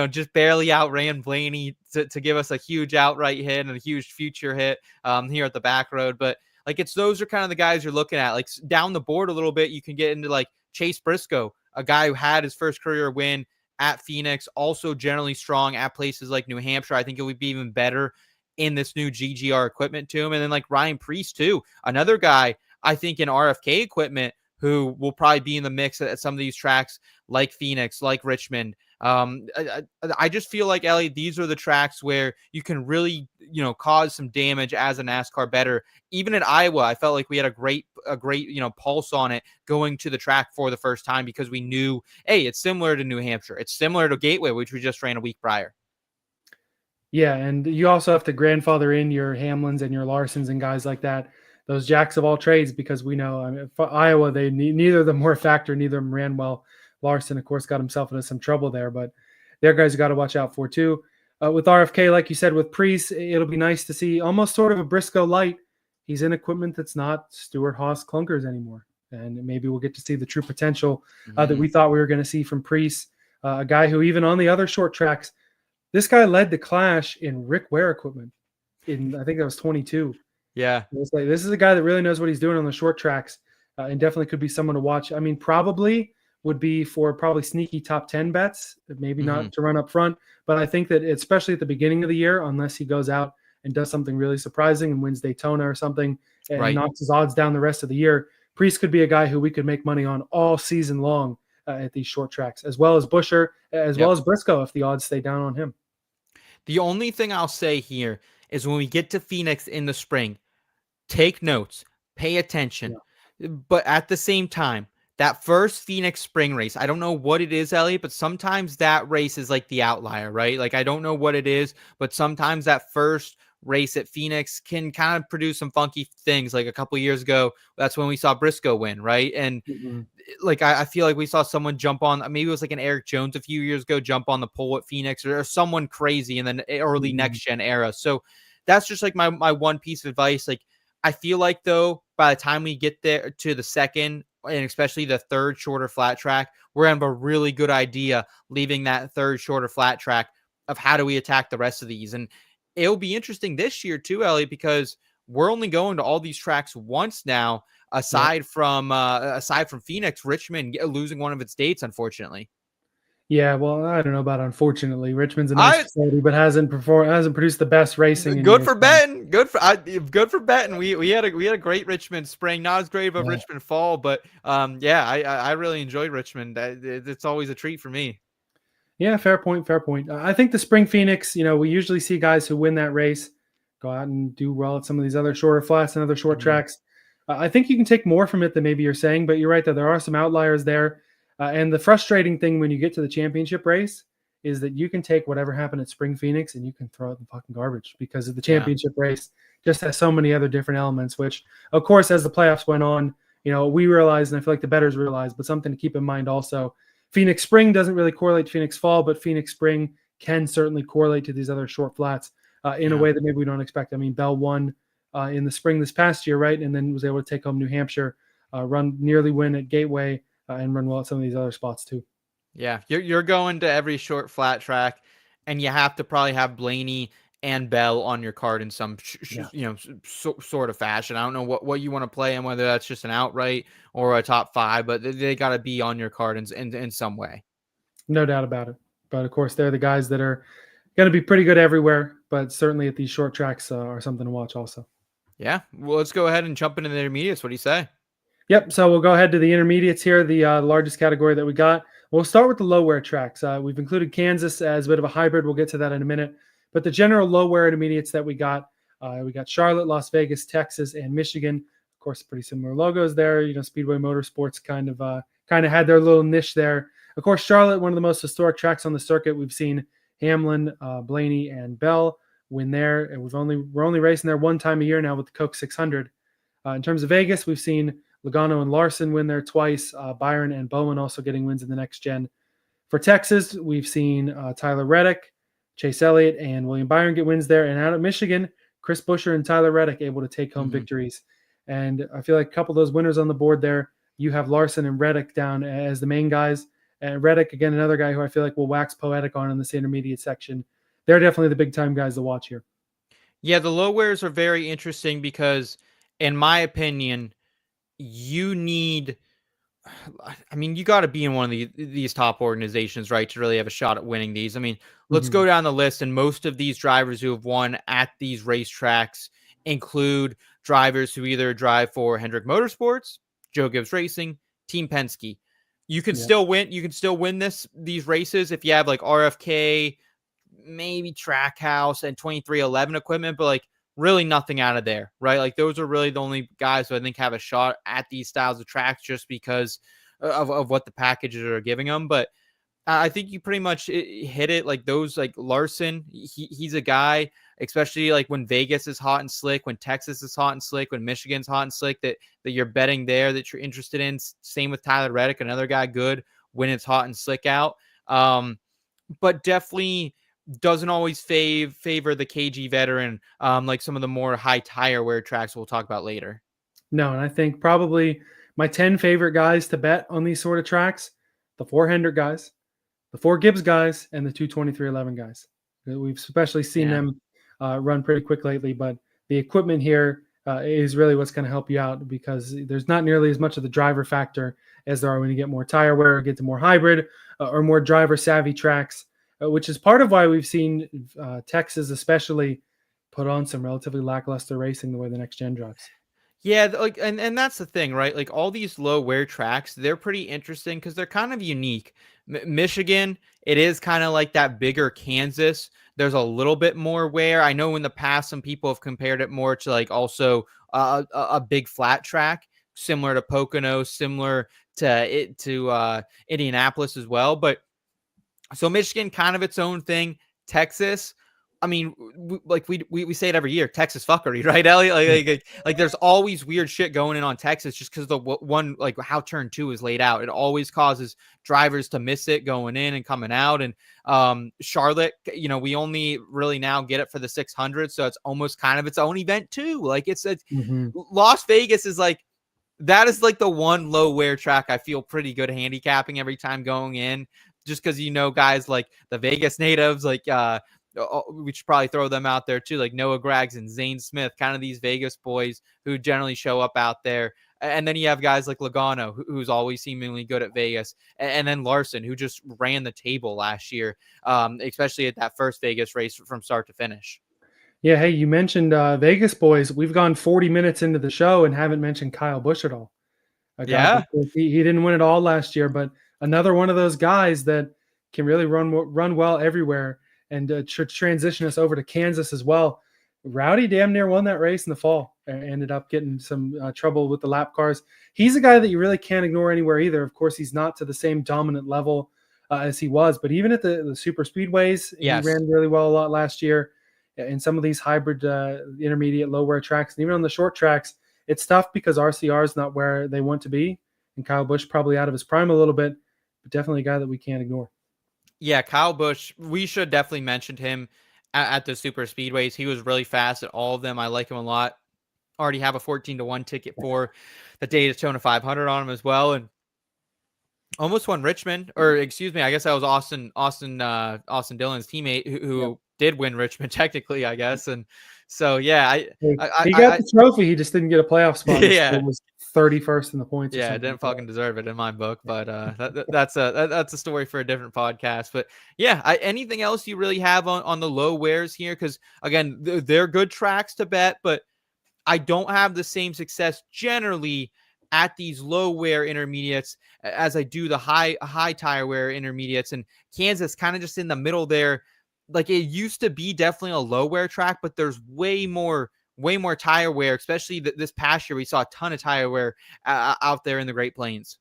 just barely outran Blaney to give us a huge outright hit and a huge future hit here at the Backroad. But like those are kind of the guys you're looking at. Like down the board a little bit, you can get into like Chase Briscoe, a guy who had his first career win at Phoenix, also generally strong at places like New Hampshire. I think it would be even better in this new GGR equipment to him. And then like Ryan Preece too, another guy I think in RFK equipment who will probably be in the mix at some of these tracks like Phoenix, like Richmond. I just feel like, Elliot, these are the tracks where you can really, cause some damage as a NASCAR bettor. Even at Iowa, I felt like we had a great, pulse on it going to the track for the first time because we knew, hey, it's similar to New Hampshire. It's similar to Gateway, which we just ran a week prior. Yeah, and you also have to grandfather in your Hamlins and your Larsons and guys like that, those jacks of all trades, because we know for Iowa, neither of them were a factor, neither of them ran well. Larson, of course, got himself into some trouble there, but they're guys you got to watch out for too. With RFK, like you said, with Preece, it'll be nice to see almost sort of a Briscoe light. He's in equipment that's not Stewart Haas clunkers anymore. and maybe we'll get to see the true potential that Mhm. we thought we were going to see from Preece, a guy who even on the other short tracks, this guy led the Clash in Rick Ware equipment in, I think that was 22. Yeah. It's like, this is a guy that really knows what he's doing on the short tracks, and definitely could be someone to watch. I mean, probably would be for probably sneaky top 10 bets, maybe Mhm. not to run up front. But I think that especially at the beginning of the year, unless he goes out and does something really surprising and wins Daytona or something and Right. knocks his odds down the rest of the year, Preece could be a guy who we could make money on all season long at these short tracks, as well as Busher, as well Yep. as Briscoe if the odds stay down on him. The only thing I'll say here is when we get to Phoenix in the spring, take notes, pay attention. But at the same time, that first Phoenix spring race, I don't know what it is, Elliot, but sometimes that race is like the outlier, right? Like, I don't know what it is, but sometimes that first race at Phoenix can kind of produce some funky things. Like a couple years ago, that's when we saw Briscoe win, right? And Mhm. like, I feel like we saw someone jump on, maybe it was like an Eric Jones a few years ago, jump on the pole at Phoenix, or someone crazy in the early Mhm. next gen era. So that's just like my one piece of advice. Like, I feel like though, by the time we get there to the second and especially the third shorter flat track, we're gonna have a really good idea leaving that third shorter flat track of how do we attack the rest of these. And it'll be interesting this year too, Elliot, because we're only going to all these tracks once now, Yep. aside from Phoenix, Richmond losing one of its dates, unfortunately. Yeah, well, I don't know about unfortunately. Richmond's a nice I facility, but hasn't produced the best racing in Good years for past. betting. Good for betting. We had a great Richmond spring, not as great of a Yeah. Richmond fall, but yeah, I really enjoyed Richmond. It's always a treat for me. Yeah, fair point. Fair point. I think the Spring Phoenix, we usually see guys who win that race go out and do well at some of these other shorter flats and other short Mhm. tracks. I think you can take more from it than maybe you're saying, but you're right that there are some outliers there. And the frustrating thing when you get to the championship race is that you can take whatever happened at Spring Phoenix and you can throw it in the fucking garbage because of the Yeah. championship race just has so many other different elements, which, of course, as the playoffs went on, we realized, and I feel like the bettors realized, but something to keep in mind also. Phoenix Spring doesn't really correlate to Phoenix Fall, but Phoenix Spring can certainly correlate to these other short flats in a Yeah. way that maybe we don't expect. I mean, Bell won in the spring this past year, right? And then was able to take home New Hampshire, nearly win at Gateway, and run well at some of these other spots too. Yeah. You're going to every short flat track, and you have to probably have Blaney and Bell on your card in some Yeah, sort of fashion. I don't know what you want to play and whether that's just an outright or a top five, but they got to be on your card in some way. no doubt about it. But of course, they're the guys that are going to be pretty good everywhere, but certainly at these short tracks are something to watch also. Yeah. Well, let's go ahead and jump into the intermediates. What do you say? Yep. So we'll go ahead to the intermediates here, the largest category that we got. We'll start with the low wear tracks. We've included Kansas as a bit of a hybrid. We'll get to that in a minute. But the general low wear intermediates that we got Charlotte, Las Vegas, Texas, and Michigan. Of course, pretty similar logos there. Speedway Motorsports kind of had their little niche there. Of course, Charlotte, one of the most historic tracks on the circuit. We've seen Hamlin, Blaney, and Bell win there, and we're only racing there one time a year now with the Coke 600. In terms of Vegas, we've seen Logano and Larson win there twice. Byron and Bowman also getting wins in the next gen. For Texas, we've seen Tyler Reddick, Chase Elliott, and William Byron get wins there. And out of Michigan, Chris Buescher and Tyler Reddick able to take home Mhm. victories. And I feel like a couple of those winners on the board there. You have Larson and Reddick down as the main guys. And Reddick, again, another guy who I feel like will wax poetic on in this intermediate section. They're definitely the big time guys to watch here. Yeah, the low wears are very interesting because, in my opinion, you need. I mean, you got to be in one of these top organizations, right, to really have a shot at winning these. I mean, let's Mhm. go down the list, and most of these drivers who have won at these racetracks include drivers who either drive for Hendrick Motorsports, Joe Gibbs Racing, Team Penske. You can Yeah. still win. You can still win these races if you have like RFK, maybe Trackhouse, and 2311 equipment, but like really nothing out of there, right? Like those are really the only guys who I think have a shot at these styles of tracks just because of what the packages are giving them. But I think you pretty much hit it. Like those, like Larson, he's a guy, especially like when Vegas is hot and slick, when Texas is hot and slick, when Michigan's hot and slick, that you're betting there that you're interested in. Same with Tyler Reddick, another guy good when it's hot and slick out. But definitely doesn't always favor the KG veteran, like some of the more high tire wear tracks we'll talk about later. No, and I think probably my 10 favorite guys to bet on these sort of tracks, the 4 Hendrick guys, the 4 Gibbs guys, and the 2 2311 guys. We've especially seen them run pretty quick lately, but the equipment here is really what's going to help you out, because there's not nearly as much of the driver factor as there are when you get more tire wear, or get to more hybrid or more driver savvy tracks, which is part of why we've seen Texas especially put on some relatively lackluster racing the way the next gen drives. Yeah, like, and that's the thing, right? Like, all these low wear tracks, they're pretty interesting because they're kind of unique. Michigan, it is kind of like that bigger Kansas. There's a little bit more wear. I know in the past some people have compared it more to like also a big flat track, similar to Pocono, similar to Indianapolis as well. But so Michigan, kind of its own thing. Texas, I mean, we say it every year, Texas fuckery, right, Elliot? Like there's always weird shit going in on Texas just because the one, like how turn 2 is laid out. It always causes drivers to miss it going in and coming out. And Charlotte, we only really now get it for the 600, so it's almost kind of its own event too. Like it's Las Vegas is like, that is like the one low wear track I feel pretty good handicapping every time going in, just because guys like the Vegas natives, like we should probably throw them out there too, like Noah Graggs and Zane Smith, kind of these Vegas boys who generally show up out there. And then you have guys like Logano, who's always seemingly good at Vegas, and then Larson, who just ran the table last year, especially at that first Vegas race from start to finish. Yeah, hey, you mentioned Vegas boys. We've gone 40 minutes into the show and haven't mentioned Kyle Busch at all. He didn't win it all last year, but another one of those guys that can really run well everywhere, and should transition us over to Kansas as well. Rowdy damn near won that race in the fall. Ended up getting some trouble with the lap cars. He's a guy that you really can't ignore anywhere either. Of course, he's not to the same dominant level as he was, but even at the super speedways, he ran really well a lot last year. In some of these hybrid intermediate low wear tracks, and even on the short tracks, it's tough because RCR is not where they want to be, and Kyle Busch probably out of his prime a little bit, but definitely a guy that we can't ignore. Yeah, Kyle Busch, we should definitely mention him at the super speedways. He was really fast at all of them. I like him a lot. Already have a 14-1 ticket for the Daytona 500 on him as well, and almost won Richmond, or excuse me, I guess that was Austin Dillon's teammate who did win Richmond technically, I guess. And so he got the trophy. He just didn't get a playoff spot. Yeah, it was 31st in the points. Yeah, didn't fucking deserve it in my book, but that's a story for a different podcast. But yeah, anything else you really have on the low wears here? Because again, they're good tracks to bet, but I don't have the same success generally at these low wear intermediates as I do the high tire wear intermediates. And Kansas kind of just in the middle there. Like, it used to be definitely a low wear track, but there's way more tire wear, especially this past year. We saw a ton of tire wear out there in the Great Plains.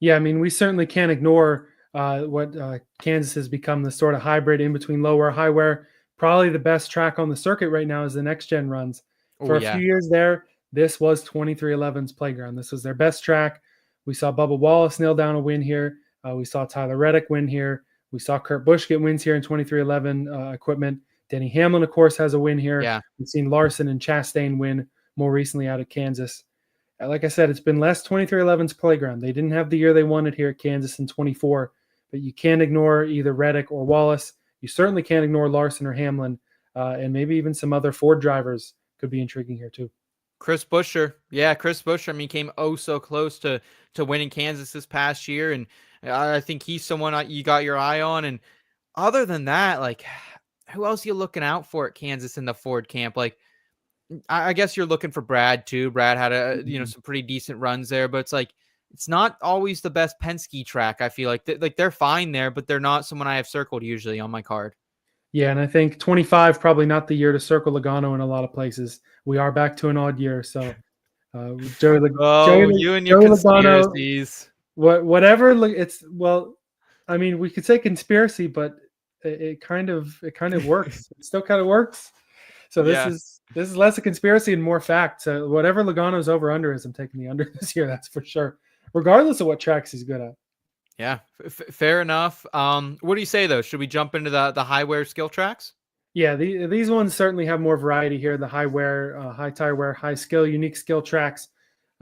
Yeah, I mean, we certainly can't ignore what Kansas has become, the sort of hybrid in between low wear, high wear. Probably the best track on the circuit right now is the next gen runs. For a few years there, this was 2311's playground. This was their best track. We saw Bubba Wallace nail down a win here. We saw Tyler Reddick win here. We saw Kurt Busch get wins here in 2311 equipment. Denny Hamlin, of course, has a win here. Yeah. We've seen Larson and Chastain win more recently out of Kansas. Like I said, it's been less 2311's playground. They didn't have the year they wanted here at Kansas in 24, but you can't ignore either Reddick or Wallace. You certainly can't ignore Larson or Hamlin, and maybe even some other Ford drivers could be intriguing here too. Chris Buescher. Yeah, Chris Buescher, I mean, came so close to winning Kansas this past year, and I think he's someone you got your eye on. And other than that, like, who else are you looking out for at Kansas in the Ford camp? Like, I guess you're looking for Brad too. Brad had some pretty decent runs there, but it's like, it's not always the best Penske track. I feel like they're fine there, but they're not someone I have circled usually on my card. Yeah, and I think 25 probably not the year to circle Logano in a lot of places. We are back to an odd year, so you and your conspiracies. Whatever. I mean, we could say conspiracy, but it kind of works. It still kind of works. So this is less a conspiracy and more fact. So whatever Logano's over under is, I'm taking the under this year. That's for sure, regardless of what tracks he's good at. Yeah, fair enough. What do you say though? Should we jump into the high wear skill tracks? Yeah, these ones certainly have more variety here. The high wear, high tire wear, high skill, unique skill tracks.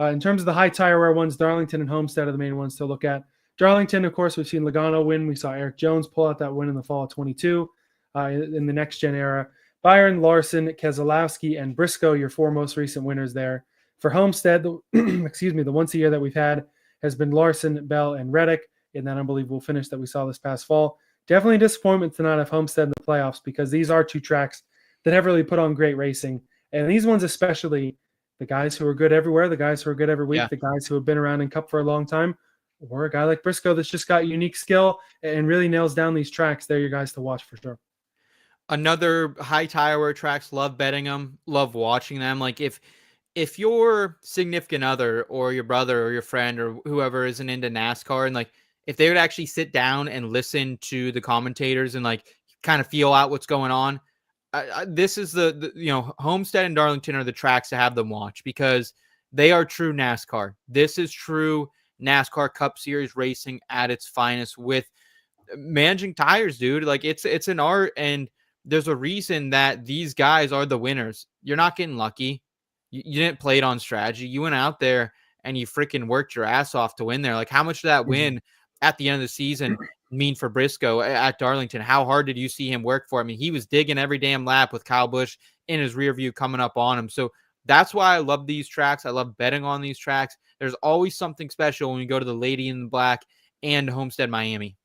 In terms of the high tire wear ones, Darlington and Homestead are the main ones to look at. Darlington, of course, we've seen Logano win. We saw Eric Jones pull out that win in the fall of 22 in the next-gen era. Byron, Larson, Keselowski, and Briscoe, your four most recent winners there. For Homestead, the once a year that we've had has been Larson, Bell, and Reddick in that unbelievable finish that we saw this past fall. Definitely a disappointment to not have Homestead in the playoffs because these are two tracks that have really put on great racing. And these ones especially, the guys who are good everywhere, the guys who are good every week, the guys who have been around in Cup for a long time, or a guy like Briscoe that's just got unique skill and really nails down these tracks. They're your guys to watch for sure. Another high tire wear tracks, love betting them, love watching them. Like if your significant other or your brother or your friend or whoever isn't into NASCAR, and like if they would actually sit down and listen to the commentators and like kind of feel out what's going on, this is the Homestead and Darlington are the tracks to have them watch because they are true NASCAR. This is true NASCAR Cup Series racing at its finest with managing tires, dude. Like it's an art, and there's a reason that these guys are the winners. You're not getting lucky. You didn't play it on strategy. You went out there and you freaking worked your ass off to win there. Like how much did that win at the end of the season mean for Briscoe at Darlington? How hard did you see him work for? I mean, he was digging every damn lap with Kyle Busch in his rear view coming up on him. So that's why I love these tracks. I love betting on these tracks. There's always something special when you go to the Lady in the Black and Homestead Miami.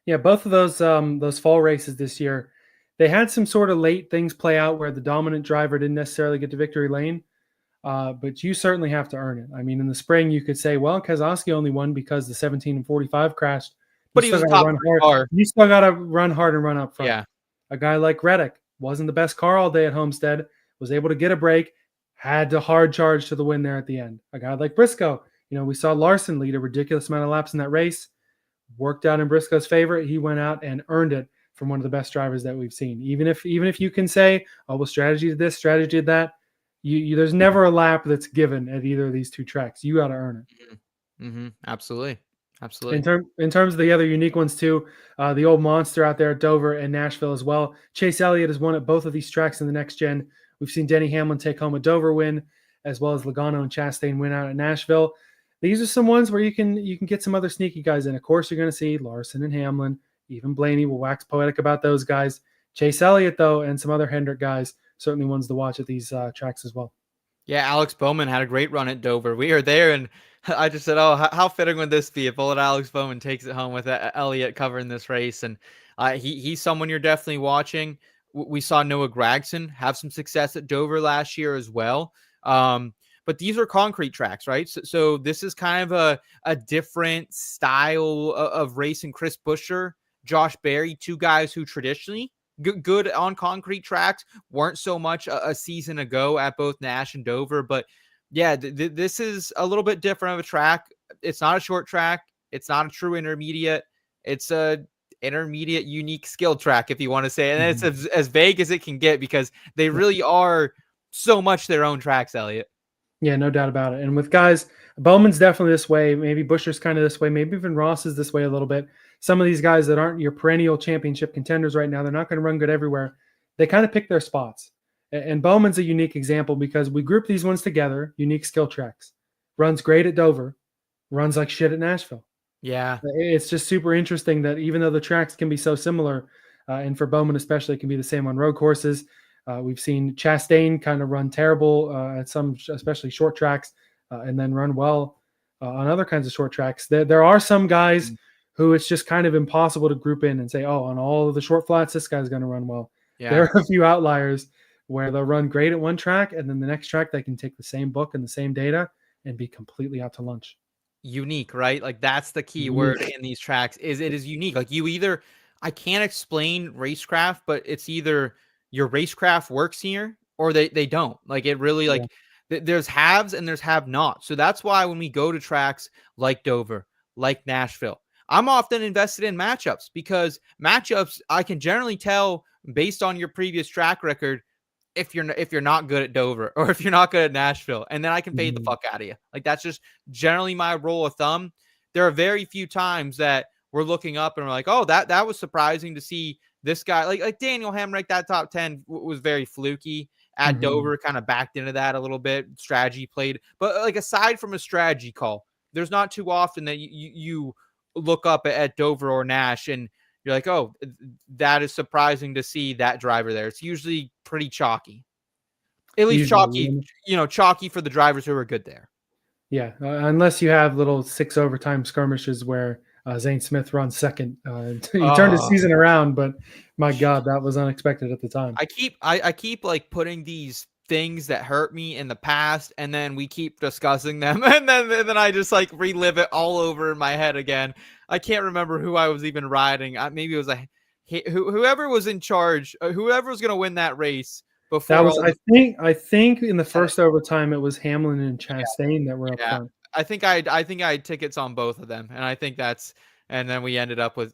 Yeah, both of those fall races this year, they had some sort of late things play out where the dominant driver didn't necessarily get to victory lane, but you certainly have to earn it. I mean, in the spring, you could say, well, Keselowski only won because the 17 and 45 crashed. But he was top car. You still got to run hard and run up front. Yeah. A guy like Reddick wasn't the best car all day at Homestead, was able to get a break, had to hard charge to the win there at the end. A guy like Briscoe, we saw Larson lead a ridiculous amount of laps in that race, worked out in Briscoe's favor. He went out and earned it from one of the best drivers that we've seen. Even if you can say, oh, well, strategy did this, strategy did that, there's never a lap that's given at either of these two tracks. You got to earn it. Mm-hmm. Absolutely. In terms of the other unique ones too, the old monster out there at Dover and Nashville as well. Chase Elliott has won at both of these tracks in the next gen. We've seen Denny Hamlin take home a Dover win, as well as Logano and Chastain win out at Nashville. These are some ones where you can get some other sneaky guys in. Of course, you're going to see Larson and Hamlin. Even Blaney will wax poetic about those guys. Chase Elliott, though, and some other Hendrick guys, certainly ones to watch at these tracks as well. Yeah, Alex Bowman had a great run at Dover. We were there, and I just said, oh, how fitting would this be if old Alex Bowman takes it home with Elliott covering this race? And he's someone you're definitely watching. We saw Noah Gragson have some success at Dover last year as well. But these are concrete tracks, right? So this is kind of a different style of racing. Chris Buescher, Josh Berry, two guys who traditionally good on concrete tracks, weren't so much a season ago at both Nash and Dover. But yeah, this is a little bit different of a track. It's not a short track. It's not a true intermediate. It's a intermediate unique skill track, if you want to say it. And it's as vague as it can get because they really are so much their own tracks, Elliot. Yeah, no doubt about it. And with guys, Bowman's definitely this way. Maybe Buescher's kind of this way. Maybe even Ross is this way a little bit. Some of these guys that aren't your perennial championship contenders right now, they're not going to run good everywhere. They kind of pick their spots. And Bowman's a unique example because we group these ones together, unique skill tracks. Runs great at Dover, runs like shit at Nashville. Yeah. It's just super interesting that even though the tracks can be so similar, and for Bowman especially, it can be the same on road courses. We've seen Chastain kind of run terrible at some, especially short tracks, and then run well on other kinds of short tracks. There are some guys who it's just kind of impossible to group in and say, oh, on all of the short flats, this guy's going to run well. Yeah. There are a few outliers where they'll run great at one track, and then the next track they can take the same book and the same data and be completely out to lunch. Unique, right? Like that's the key word in these tracks is it is unique. Like I can't explain racecraft, but it's either your racecraft works here or they don't. Like it really there's haves and there's have not. So that's why when we go to tracks like Dover, like Nashville, I'm often invested in matchups because matchups I can generally tell based on your previous track record if you're not good at Dover or if you're not good at Nashville, and then I can fade the fuck out of you. Like that's just generally my rule of thumb. There are very few times that we're looking up and we're like, oh, that was surprising to see this guy like Daniel Hemrick, that top 10 was very fluky at Mhm. Dover kind of backed into that a little bit. Strategy played, but like aside from a strategy call, there's not too often that you look up at Dover or Nash and you're like, oh, that is surprising to see that driver there. It's usually pretty chalky, at least chalky, Usually, chalky for the drivers who are good there. yeah, unless you have little 6 overtime skirmishes where Zane Smith runs second. He turned his Oh. season around, but my God, that was unexpected at the time. I keep like putting these things that hurt me in the past, and then we keep discussing them, and then I just like relive it all over in my head again. I can't remember who I was even riding. Maybe it was whoever was in charge, whoever was going to win that race before. That was, all I think, in the first overtime, it was Hamlin and Chastain that were up yeah, front. I think I had tickets on both of them, and I think that's. And then we ended up with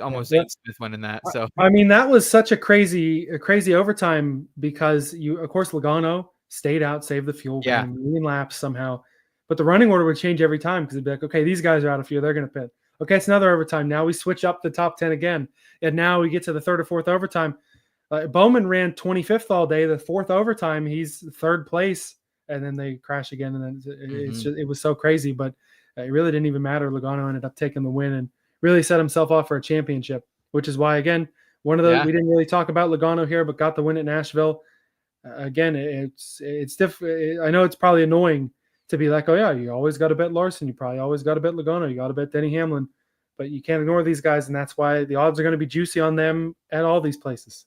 almost Yeah, Zane Smith winning that. So I mean, that was such a crazy overtime because of course, Logano stayed out, saved the fuel, Yeah. ran a million laps somehow. But the running order would change every time because it'd be like, okay, these guys are out of fuel, they're going to pit. Okay, it's another overtime. Now we switch up the top 10 again. And now we get to the third or fourth overtime. Bowman ran 25th all day. The fourth overtime, he's third place. And then they crash again. And then it was so crazy. But it really didn't even matter. Logano ended up taking the win and really set himself off for a championship, which is why, again, we didn't really talk about Logano here, but got the win at Nashville. Again, it's different. I know it's probably annoying to be like, oh yeah, you always got to bet Larson. You probably always got to bet Logano. You got to bet Denny Hamlin, but you can't ignore these guys. And that's why the odds are going to be juicy on them at all these places.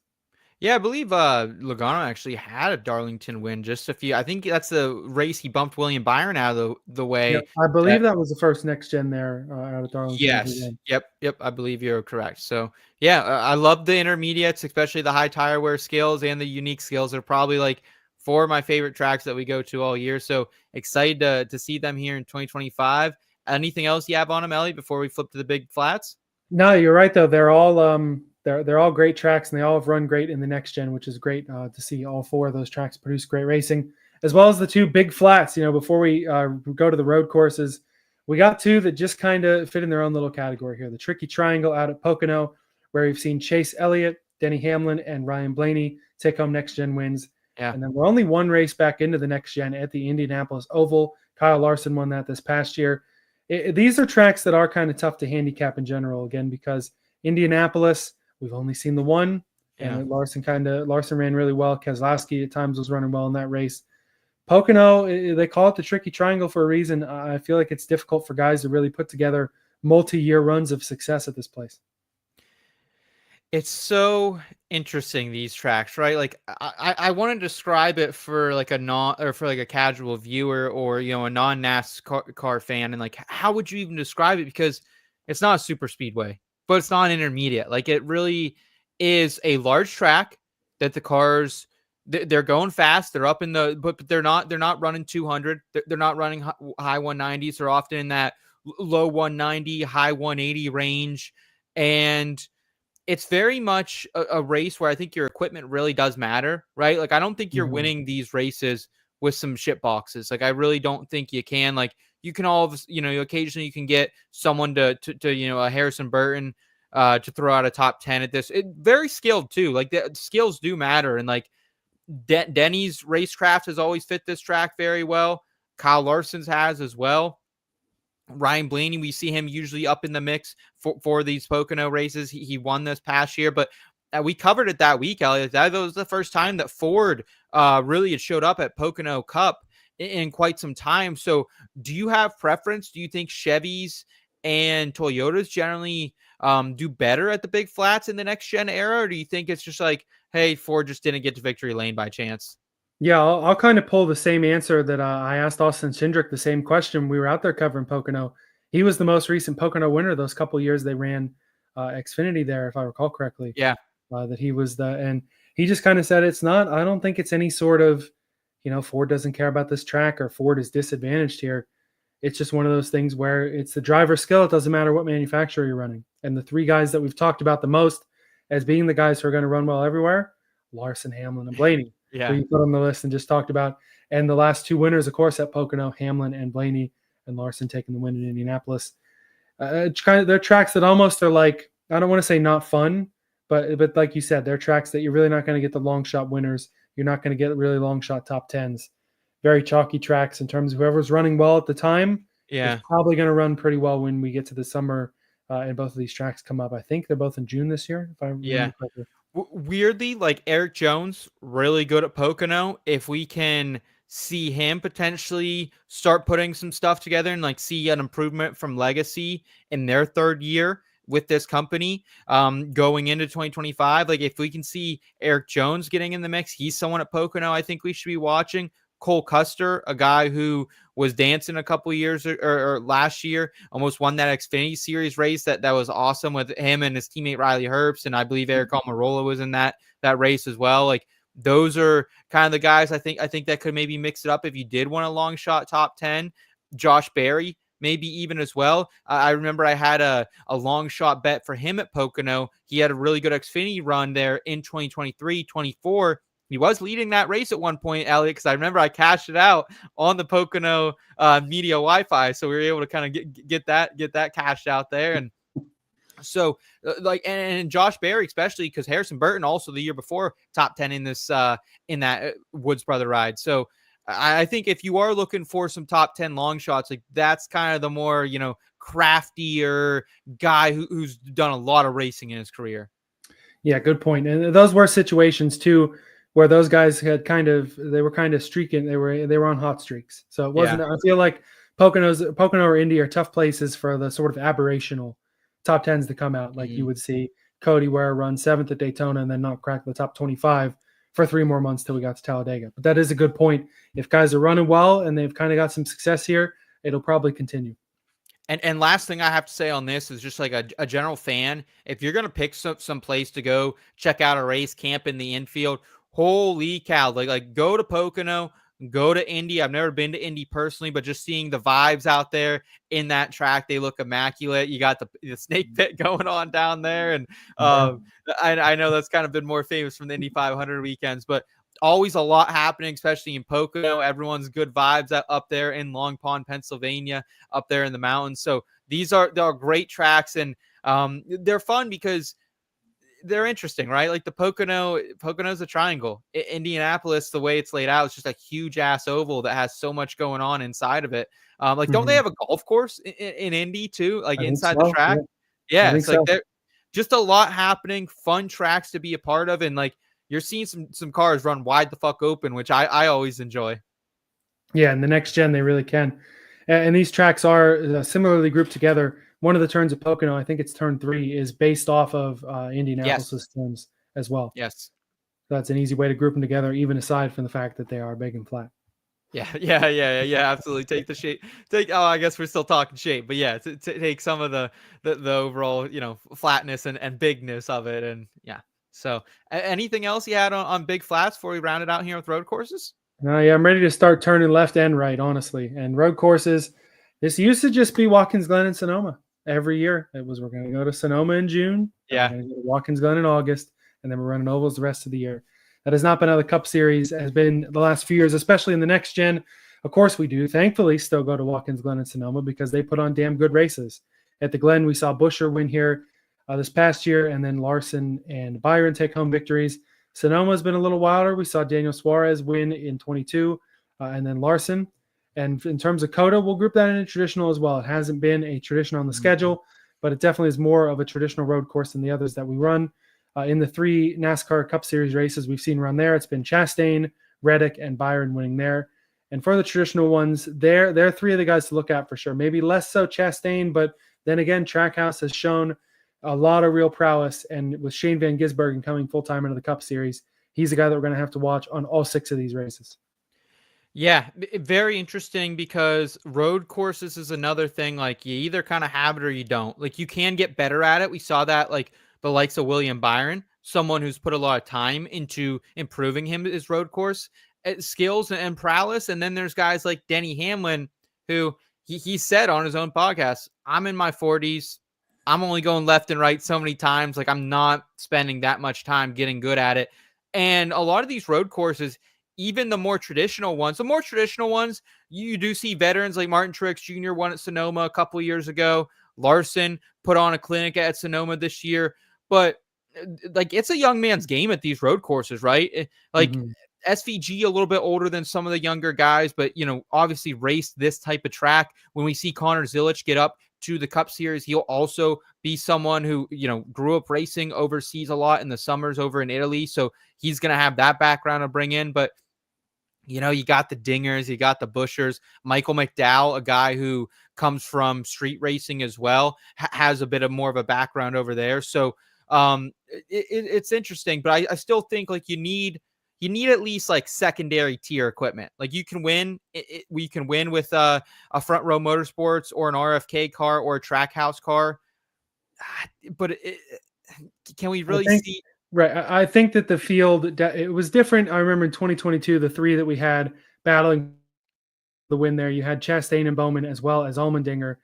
Yeah, I believe Logano actually had a Darlington win just a few. I think that's the race he bumped William Byron out of the way. Yeah, I believe that was the first next gen there out of Darlington. Yes. Yep. I believe you're correct. So yeah, I love the intermediates, especially the high tire wear skills and the unique skills. They're probably like 4 of my favorite tracks that we go to all year. So excited to see them here in 2025. Anything else you have on them, Elliot, before we flip to the big flats? No, you're right though. They're all they're all great tracks, and they all have run great in the next gen, which is great to see all 4 of those tracks produce great racing, as well as the 2 big flats. Before we go to the road courses, we got 2 that just kind of fit in their own little category here. The Tricky Triangle out at Pocono, where we've seen Chase Elliott, Denny Hamlin, and Ryan Blaney take home next gen wins. Yeah. And then we're only 1 race back into the next gen at the Indianapolis Oval. Kyle Larson won that this past year. These are tracks that are kind of tough to handicap in general, again, because Indianapolis, we've only seen the one, and Larson ran really well. Keselowski at times was running well in that race. Pocono, they call it the Tricky Triangle for a reason. I feel like it's difficult for guys to really put together multi-year runs of success at this place. It's so interesting, these tracks, right? Like I want to describe it for like a casual viewer or a non-NASCAR fan, and like how would you even describe it? Because it's not a super speedway, but it's not intermediate. Like it really is a large track that the cars they're going fast. They're up in but they're not running 200. They're not running high 190s. They're often in that low 190, high 180 range, and it's very much a race where I think your equipment really does matter, right? Like, I don't think you're winning these races with some shit boxes. Like, I really don't think you can. Like, you can occasionally you can get someone to a Harrison Burton to throw out a top 10 at this. Very skilled too. Like, the skills do matter. And like Denny's racecraft has always fit this track very well. Kyle Larson's has as well. Ryan Blaney, we see him usually up in the mix for these Pocono races. He won this past year, but we covered it that week, Elliot. That was the first time that Ford really had showed up at Pocono Cup in quite some time. So do you have preference? Do you think Chevys and Toyotas generally do better at the big flats in the next gen era? Or do you think it's just like, hey, Ford just didn't get to victory lane by chance? Yeah, I'll kind of pull the same answer that I asked Austin Cindric the same question. We were out there covering Pocono. He was the most recent Pocono winner those couple years they ran Xfinity there, if I recall correctly. Yeah. That he was and he just kind of said it's not, I don't think it's any sort of, Ford doesn't care about this track or Ford is disadvantaged here. It's just one of those things where it's the driver's skill. It doesn't matter what manufacturer you're running. And the 3 guys that we've talked about the most as being the guys who are going to run well everywhere, Larson, Hamlin, and Blaney. Yeah. Who you put on the list and just talked about. And the last 2 winners, of course, at Pocono, Hamlin and Blaney, and Larson taking the win in Indianapolis. They're tracks that almost are like, I don't want to say not fun, but like you said, they're tracks that you're really not going to get the long shot winners. you're not going to get really long shot top 10s. Very chalky tracks in terms of whoever's running well at the time is probably going to run pretty well when we get to the summer and both of these tracks come up. I think they're both in June this year, if I remember correctly. Weirdly, like Eric Jones, really good at Pocono. If we can see him potentially start putting some stuff together and like see an improvement from Legacy in their third year with this company going into 2025, like if we can see Eric Jones getting in the mix, he's someone at Pocono I think we should be watching. Cole Custer, a guy who was dancing a couple years or last year, almost won that Xfinity Series race. That was awesome with him and his teammate Riley Herbst, and I believe Eric Almirola was in that race as well. Like those are kind of the guys I think that could maybe mix it up if you did want a long shot top 10. Josh Berry, maybe even as well. I remember I had a long shot bet for him at Pocono. He had a really good Xfinity run there in 2023, 24. He was leading that race at one point, Elliot, because I remember I cashed it out on the Pocono media Wi-Fi, so we were able to kind of get that cashed out there. And so, and Josh Berry, especially because Harrison Burton also the year before top 10 in this in that Woods Brother ride. So I think if you are looking for some top 10 long shots, like that's kind of the more craftier guy who's done a lot of racing in his career. Yeah, good point. And those were situations too where those guys had they were kind of streaking. They were on hot streaks. So it wasn't. I feel like Pocono or Indy are tough places for the sort of aberrational top 10s to come out. Like you would see Cody Ware run 7th at Daytona and then not crack the top 25 for 3 more months till we got to Talladega. But that is a good point. If guys are running well and they've kind of got some success here, it'll probably continue. And last thing I have to say on this is just like a general fan. If you're going to pick some place to go check out a race, camp in the infield, holy cow, like go to Pocono, go to Indy. I've never been to Indy personally, but just seeing the vibes out there in that track, they look immaculate. You got the snake pit going on down there. And I know that's kind of been more famous from the Indy 500 weekends, but always a lot happening, especially in Pocono. Everyone's good vibes up there in Long Pond, Pennsylvania, up there in the mountains. So they're great tracks, and they're fun because they're interesting, right? Like the Pocono's a triangle. Indianapolis, the way it's laid out, it's just a huge ass oval that has so much going on inside of it. Don't they have a golf course in Indy too? Like inside the track? Yeah, it's like there just a lot happening, fun tracks to be a part of, and like you're seeing some cars run wide the fuck open, which I always enjoy. Yeah, and the next gen they really can. And these tracks are similarly grouped together. One of the turns of Pocono, I think it's turn 3, is based off of Indianapolis turns as well. Yes. So that's an easy way to group them together, even aside from the fact that they are big and flat. Yeah, absolutely. Take the shape. I guess we're still talking shape, but yeah, take some of the overall, flatness and bigness of it, and yeah. So, anything else you had on big flats before we round it out here with road courses? No, yeah, I'm ready to start turning left and right, honestly. And road courses, this used to just be Watkins Glen and Sonoma every year. We're going to go to Sonoma in June. Yeah. We're going to go to Watkins Glen in August, and then we're running ovals the rest of the year. That has not been how the Cup Series has been the last few years, especially in the next gen. Of course, we do, thankfully, still go to Watkins Glen and Sonoma because they put on damn good races. At the Glen, we saw Buescher win here this past year, and then Larson and Byron take home victories. Sonoma's been a little wilder. We saw Daniel Suarez win in 22, and then Larson. And in terms of COTA, we'll group that in a traditional as well. It hasn't been a traditional on the schedule, but it definitely is more of a traditional road course than the others that we run. In the 3 NASCAR Cup Series races we've seen run there, it's been Chastain, Reddick, and Byron winning there. And for the traditional ones, they're 3 of the guys to look at for sure. Maybe less so Chastain, but then again, Trackhouse has shown a lot of real prowess. And with Shane van Gisbergen coming full-time into the Cup Series, he's the guy that we're going to have to watch on all 6 of these races. Yeah, very interesting because road courses is another thing. Like you either kind of have it or you don't. Like you can get better at it. We saw that like the likes of William Byron, someone who's put a lot of time into improving his road course skills and prowess. And then there's guys like Denny Hamlin, who he said on his own podcast, I'm in my 40s. I'm only going left and right so many times. Like I'm not spending that much time getting good at it. And a lot of these road courses, even the more traditional ones, you do see veterans like Martin Truex Jr. won at Sonoma a couple of years ago. Larson put on a clinic at Sonoma this year. But like it's a young man's game at these road courses, right? Like SVG a little bit older than some of the younger guys, but obviously raced this type of track. When we see Conor Zilisch get up to the Cup Series, he'll also be someone who grew up racing overseas a lot in the summers over in Italy, so he's going to have that background to bring in. But you got the Dingers, you got the Bushers. Michael McDowell, a guy who comes from street racing as well, has a bit of more of a background over there. So it's interesting, but I still think like you need at least like secondary tier equipment. Like you can win, we can win with a Front Row Motorsports or an RFK car or a Trackhouse car, but can we really see? Right. I think that the field, it was different. I remember in 2022, the three that we had battling the win there, you had Chastain and Bowman as well as Allmendinger.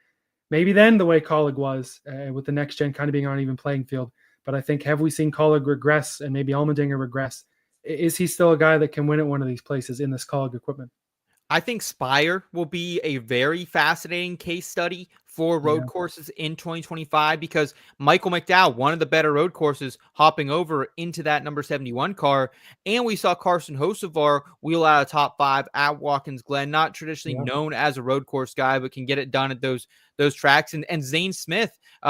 Maybe then the way Colleague was with the next gen kind of being on an even playing field. But I think, have we seen Colleague regress and maybe Allmendinger regress? Is he still a guy that can win at one of these places in this Colleague equipment? I think Spire will be a very fascinating case study for road courses in 2025 because Michael McDowell, one of the better road courses, hopping over into that number 71 car. And we saw Carson Hocevar wheel out a top 5 at Watkins Glen, not traditionally known as a road course guy, but can get it done at those tracks. And Zane Smith, he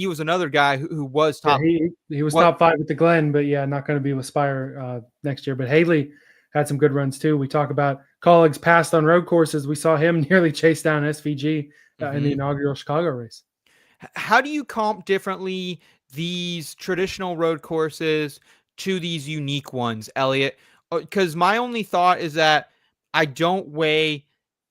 was another guy who was top. Yeah, he was top 5 at the Glen, but not going to be with Spire next year. But Haley had some good runs too. We talk about Colleagues passed on road courses. We saw him nearly chase down SVG in the inaugural Chicago race. How do you comp differently these traditional road courses to these unique ones, Elliot? Because my only thought is that I don't weigh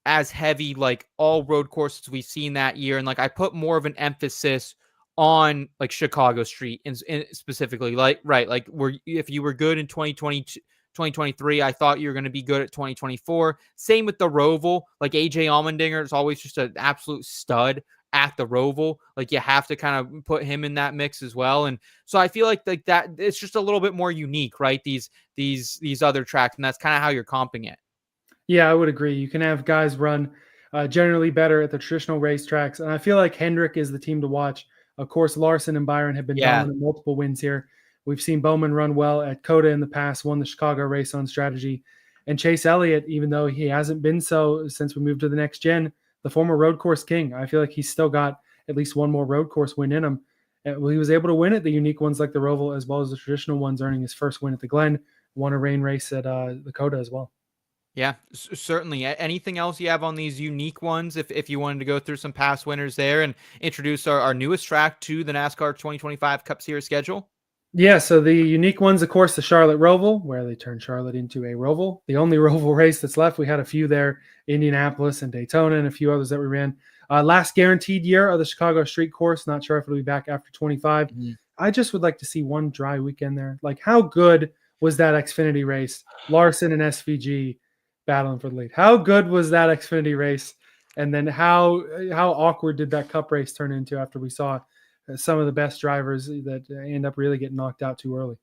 as heavy like all road courses we've seen that year, and like I put more of an emphasis on like Chicago Street and specifically, like if you were good in 2023, I thought you were going to be good at 2024. Same with the Roval. Like AJ Allmendinger is always just an absolute stud at the Roval. Like you have to kind of put him in that mix as well. And so I feel like that it's just a little bit more unique, right? These other tracks, and that's kind of how you're comping it. Yeah, I would agree. You can have guys run generally better at the traditional racetracks, and I feel like Hendrick is the team to watch. Of course, Larson and Byron have been dominant, multiple wins here. We've seen Bowman run well at Coda in the past, won the Chicago race on strategy. And Chase Elliott, even though he hasn't been so since we moved to the next gen, the former road course king, I feel like he's still got at least one more road course win in him. He was able to win at the unique ones like the Roval as well as the traditional ones, earning his first win at the Glen, won a rain race at the Coda as well. Yeah, certainly. Anything else you have on these unique ones if you wanted to go through some past winners there and introduce our newest track to the NASCAR 2025 Cup Series schedule? Yeah, so the unique ones, of course, the Charlotte Roval, where they turned Charlotte into a Roval. The only Roval race that's left. We had a few there, Indianapolis and Daytona and a few others that we ran. Last guaranteed year of the Chicago Street Course. Not sure if it'll be back after 25. I just would like to see one dry weekend there. Like, how good was that Xfinity race? Larson and SVG battling for the lead. How good was that Xfinity race? And then how awkward did that Cup race turn into after we saw some of the best drivers that end up really getting knocked out too early?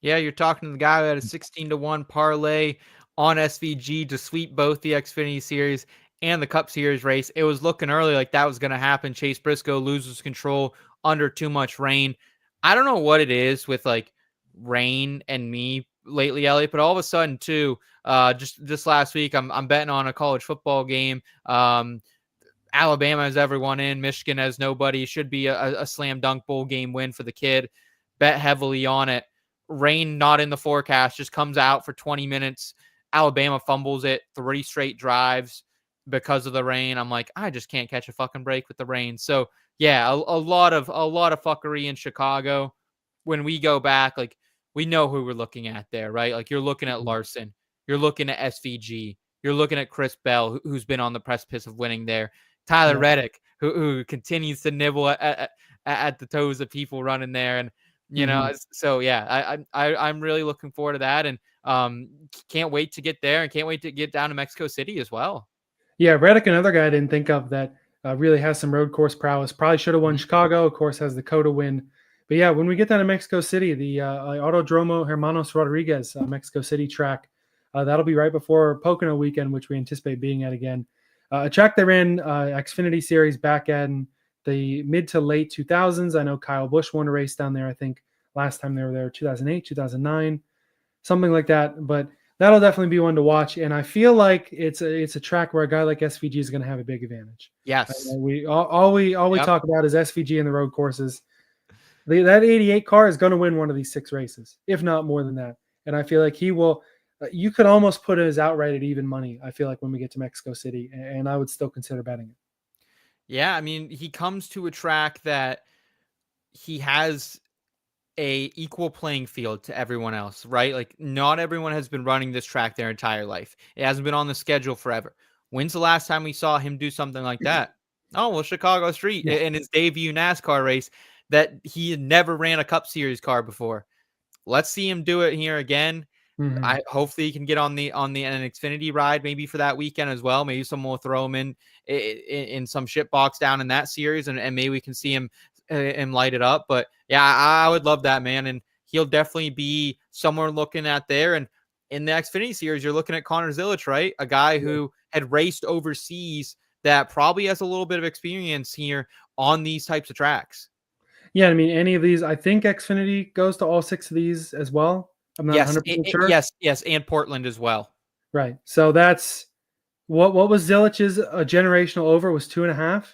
Yeah, you're talking to the guy who had a 16-1 parlay on SVG to sweep both the Xfinity Series and the Cup Series race. It was looking early like that was going to happen. Chase Briscoe loses control under too much rain. I don't know what it is with like rain and me lately, Elliot, but all of a sudden too, just this last week, I'm betting on a college football game. Alabama has everyone in. Michigan has nobody. Should be a slam dunk bowl game win for the kid. Bet heavily on it. Rain not in the forecast. Just comes out for 20 minutes. Alabama fumbles it 3 straight drives because of the rain. I'm like, I just can't catch a fucking break with the rain. So yeah, a lot of fuckery in Chicago. When we go back, like we know who we're looking at there, right? Like you're looking at Larson. You're looking at SVG. You're looking at Chris Bell, who's been on the precipice of winning there. Tyler Reddick, who continues to nibble at the toes of people running there, and so yeah, I'm really looking forward to that, and can't wait to get there, and can't wait to get down to Mexico City as well. Yeah, Reddick, another guy I didn't think of that really has some road course prowess. Probably should have won Chicago. Of course, has the Coda win. But yeah, when we get down to Mexico City, the Autodromo Hermanos Rodriguez Mexico City track, that'll be right before Pocono weekend, which we anticipate being at again. A track they ran Xfinity Series back in the mid to late 2000s. I know Kyle Busch won a race down there, I think, last time they were there, 2008, 2009, something like that. But that'll definitely be one to watch. And I feel like it's a track where a guy like SVG is going to have a big advantage. Yes. We talk about is SVG in the road courses. That 88 car is going to win one of these 6 races, if not more than that. And I feel like he will. You could almost put his outright at even money, I feel like, when we get to Mexico City, and I would still consider betting it. Yeah, I mean, he comes to a track that he has a equal playing field to everyone else, right? Like, not everyone has been running this track their entire life. It hasn't been on the schedule forever. When's the last time we saw him do something like that? Oh, well, Chicago Street in his debut NASCAR race that he had never ran a Cup Series car before. Let's see him do it here again. I hopefully he can get on the an Xfinity ride maybe for that weekend as well. Maybe someone will throw him in some shit box down in that series, and maybe we can see him and light it up. But yeah, I would love that, man. And he'll definitely be somewhere looking at there. And in the Xfinity series, you're looking at Conor Zilisch, right? A guy who had raced overseas that probably has a little bit of experience here on these types of tracks. Yeah, I mean, any of these, I think Xfinity goes to all 6 of these as well. I'm not 100% sure. Yes, and Portland as well. Right. So that's what was Zilich's generational over was 2.5?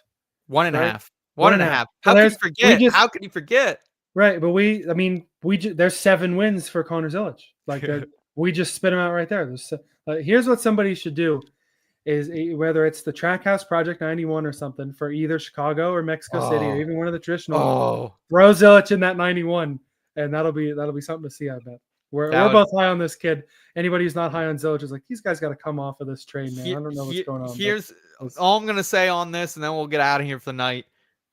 1.5. 1.5. How could you forget? Right, but there's 7 wins for Conor Zilisch. Like we just spit them out right there. Here's what somebody should do is whether it's the Trackhouse Project 91 or something for either Chicago or Mexico City or even one of the traditional. Throw Zilisch in that 91, and that'll be something to see. I bet. We're both high on this kid. Anybody who's not high on Zilisch is like, these guys got to come off of this train, man. I don't know what's going on. Here's all I'm going to say on this, and then we'll get out of here for the night.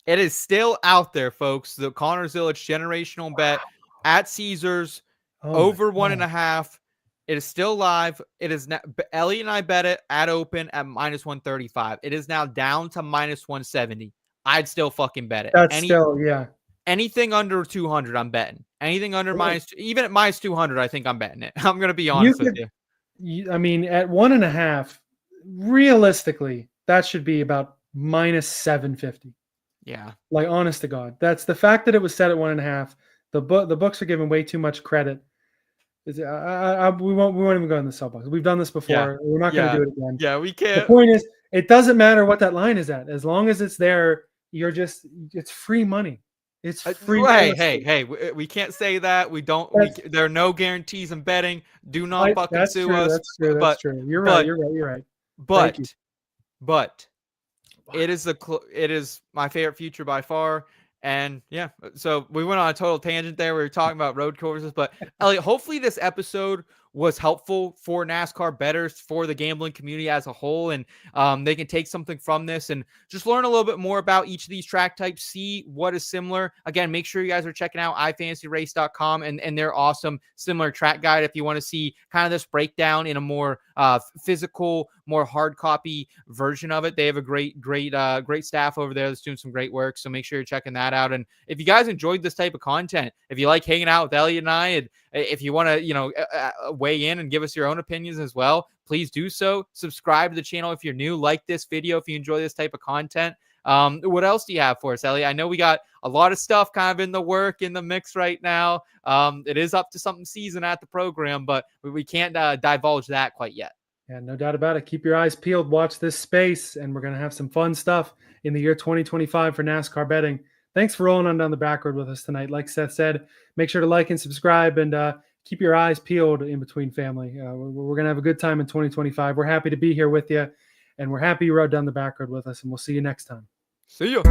It is still out there, folks. The Conor Zilisch generational bet at Caesars over 1.5. It is still live. It is now, Elliot and I bet it at open at -135. It is now down to -170. I'd still fucking bet it. Anything under 200, I'm betting. Anything under even at -200, I think I'm betting it. I'm going to be honest with you. I mean, at 1.5, realistically, that should be about -750. Yeah. Like, honest to God. That's the fact that it was set at 1.5. The books are giving way too much credit. We won't even go in the soapbox. We've done this before. Yeah. We're not going to do it again. Yeah, we can't. The point is, it doesn't matter what that line is at. As long as it's there, it's free money. It's free. Hey, we can't say that. There are no guarantees in betting. Do not fucking sue us. That's true. You're right. But it is my favorite future by far. And yeah, so we went on a total tangent there. We were talking about road courses, but Elliot, hopefully this episode was helpful for NASCAR bettors, for the gambling community as a whole, and they can take something from this and just learn a little bit more about each of these track types, see what is similar. Again, make sure you guys are checking out iFantasyRace.com and their awesome similar track guide if you want to see kind of this breakdown in a more physical, more hard copy version of it. They have a great staff over there that's doing some great work, so make sure you're checking that out. And if you guys enjoyed this type of content, if you like hanging out with Elliot and I, and if you want to weigh in and give us your own opinions as well, please do so. Subscribe to the channel if you're new. Like this video if you enjoy this type of content. What else do you have for us, Elliot? I know we got a lot of stuff kind of in the mix right now. It is up to something season at the program, but we can't divulge that quite yet. Yeah, no doubt about it. Keep your eyes peeled. Watch this space, and we're going to have some fun stuff in the year 2025 for NASCAR betting. Thanks for rolling on down the back road with us tonight. Like Seth said, make sure to like and subscribe, and keep your eyes peeled in between family. We're going to have a good time in 2025. We're happy to be here with you, and we're happy you rode down the back road with us, and we'll see you next time. See ya.